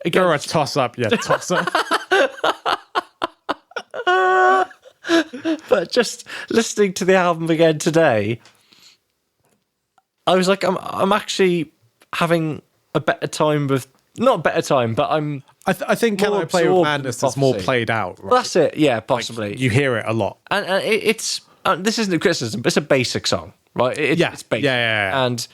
Again, You're a toss-up, toss-up. But just listening to the album again today, I was like, I'm actually having a better time with... Not a better time, but I'm... I think Can I Play with Madness is more played out. Right? Well, that's it, yeah, possibly. You hear it a lot. And it's... this isn't a criticism, but it's a basic song, right? It's basic. Yeah. And...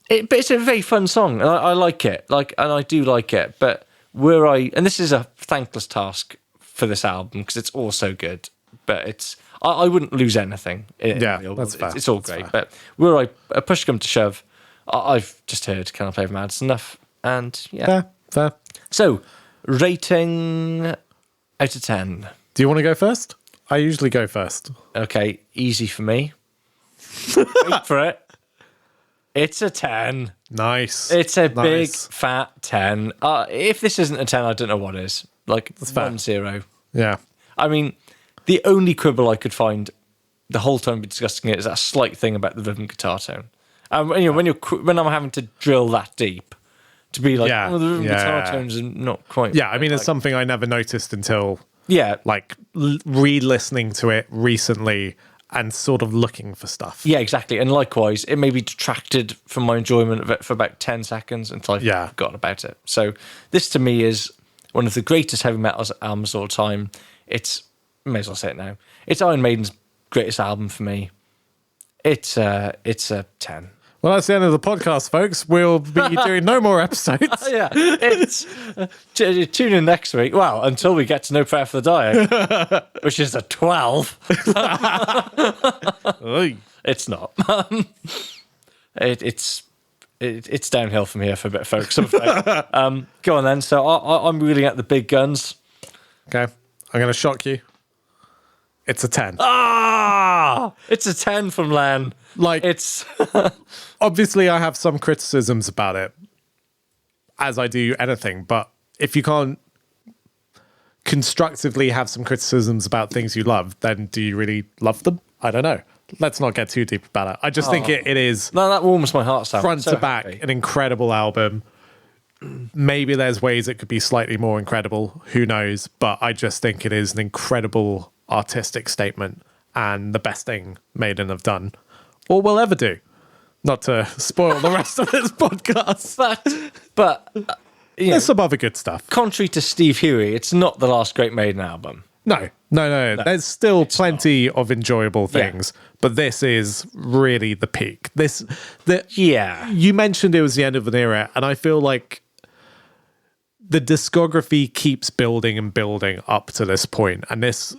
but it's a very fun song, and I like it. And I do like it. But and this is a thankless task for this album because it's all so good. But it's, I wouldn't lose anything. That's fair. It's all great. But were I a push come to shove, I've just heard Can I Play with Madness enough, and yeah, fair. So, rating out of 10. Do you want to go first? I usually go first. Okay, easy for me. Wait for it. It's a 10. Nice. It's a big fat 10. If this isn't a 10, I don't know what is. That's 1-0. Yeah. I mean, the only quibble I could find the whole time we're discussing it is that slight thing about the rhythm guitar tone. When I'm having to drill that deep to be like, the rhythm guitar tones are not quite. Yeah, I mean, it's something I never noticed until re-listening to it recently and sort of looking for stuff. Yeah, exactly. And likewise, it maybe detracted from my enjoyment of it for about 10 seconds until I forgot about it. So this to me is one of the greatest heavy metal albums of all time. May as well say it now. It's Iron Maiden's greatest album for me. It's a 10. Well, that's the end of the podcast, folks. We'll be doing no more episodes. Yeah, it's tune in next week. Well, until we get to No Prayer for the Dying, which is a 12. It's not. It's downhill from here for a bit, folks. Go on then. So I'm reeling out the big guns. Okay, I'm going to shock you. It's a 10. It's a 10 from Len. It's obviously I have some criticisms about it, as I do anything. But if you can't constructively have some criticisms about things you love, then do you really love them? I don't know. Let's not get too deep about it. I just think it is. No, that warms my heart. Sam. Front to back, an incredible album. Maybe there's ways it could be slightly more incredible. Who knows? But I just think it is an incredible artistic statement and the best thing Maiden have done or will ever do. Not to spoil the rest of this podcast. But there's some other good stuff. Contrary to Steve Huey, it's not the last great Maiden album. No. There's still plenty of enjoyable things, but this is really the peak. You mentioned it was the end of an era, and I feel like the discography keeps building and building up to this point, and this,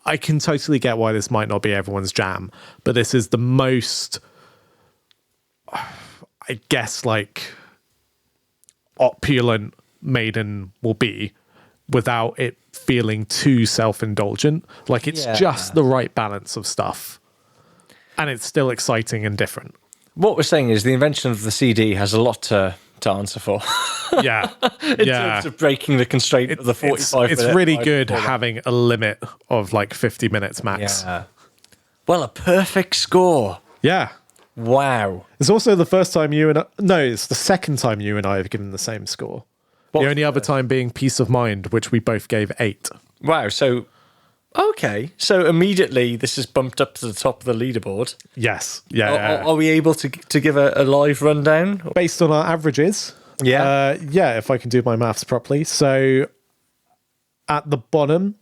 I can totally get why this might not be everyone's jam, but this is the most, I guess, opulent Maiden will be without it feeling too self-indulgent. It's just the right balance of stuff, and it's still exciting and different. What we're saying is the invention of the CD has a lot to answer for. Yeah. in terms of breaking the constraint of the 45 It's really good having a limit of like 50 minutes max. Yeah. Well, a perfect score. Yeah. Wow. It's also the first time it's the second time you and I have given the same score. The only other time being Peace of Mind, which we both gave 8. Wow. So, okay. So immediately this is bumped up to the top of the leaderboard. Yes. Yeah. Are we able to give a live rundown? Based on our averages. Yeah. If I can do my maths properly. So at the bottom,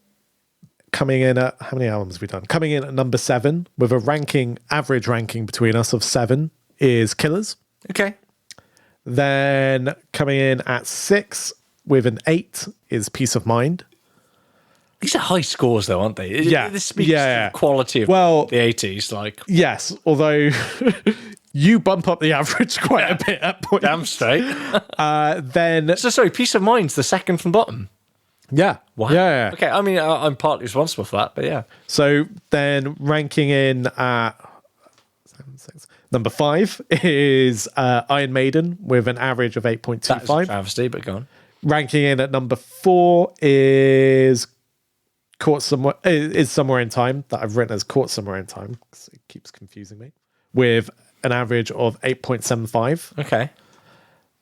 coming in at, how many albums have we done? Coming in at number 7 with a average ranking between us of 7 is Killers. Okay. Then coming in at 6 with an 8 is Peace of Mind. These are high scores, though, aren't they? Yeah. This speaks to the quality of the 80s. Like, yes, although you bump up the average quite a bit at points. Damn straight. Then, So, sorry, Peace of Mind's the second from bottom. yeah. Wow. Yeah. Okay, I mean, I'm partly responsible for that, but yeah. So then ranking in at number 5 is Iron Maiden with an average of 8.25. That is a travesty, but go on. Ranking in at number 4 is Somewhere in Time, that I've written as Caught Somewhere in Time because it keeps confusing me, with an average of 8.75. Okay.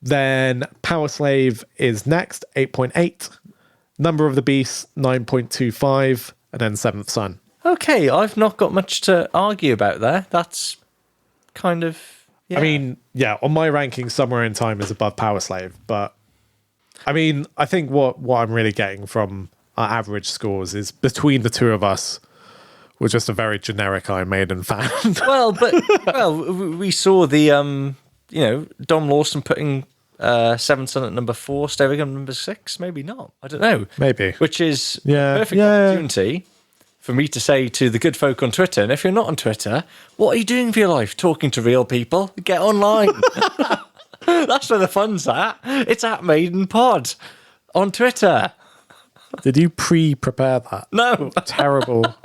Then Power Slave is next, 8.8. Number of the Beast, 9.25. And then Seventh Son. Okay, I've not got much to argue about there. That's kind of... Yeah. I mean, yeah, on my ranking, Somewhere in Time is above Power Slave. But, I mean, I think what I'm really getting from our average scores is between the two of us, we're just a very generic Iron Maiden fan. Well, we saw the, Dom Lawson putting Seventh Son at number 4, Sterling at number 6. Maybe not. I don't know. Maybe. Which is a perfect opportunity for me to say to the good folk on Twitter, and if you're not on Twitter, what are you doing for your life? Talking to real people? Get online. That's where the fun's at. It's at Maiden Pod on Twitter. Did you prepare that? No. Terrible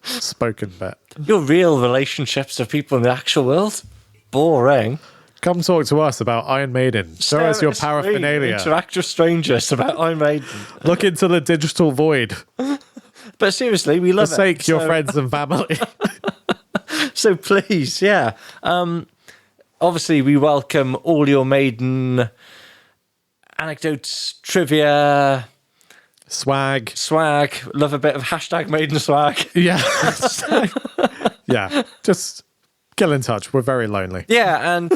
spoken bit. Your real relationships of people in the actual world? Boring. Come talk to us about Iron Maiden. Show us your paraphernalia. Interact with strangers about Iron Maiden. Look into the digital void. But seriously, we love Forsake your friends and family. So please, yeah. Obviously, we welcome all your Maiden anecdotes, trivia, swag. Love a bit of hashtag Maiden swag. Yeah. Yeah. Just get in touch. We're very lonely. Yeah, and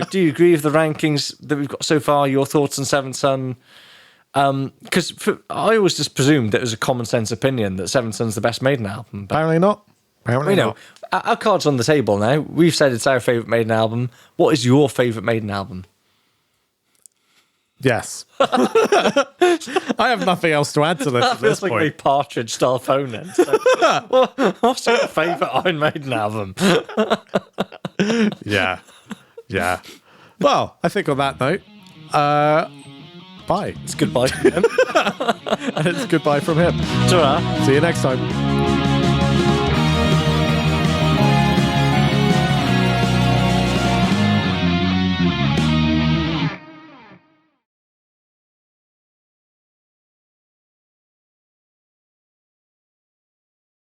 do you agree with the rankings that we've got so far? Your thoughts on Seventh Son? Because I always just presumed that it was a common sense opinion that Seventh Son's the best Maiden album. But apparently not. Apparently not. Our cards on the table now. We've said it's our favourite Maiden album. What is your favourite Maiden album? Yes. I have nothing else to add to this at this Feels like point. a Partridge style phone then. So, what's your favourite Iron Maiden album? Yeah. Well, I think on that note, bye. It's goodbye from him. And it's goodbye from him. Ta-ra. See you next time.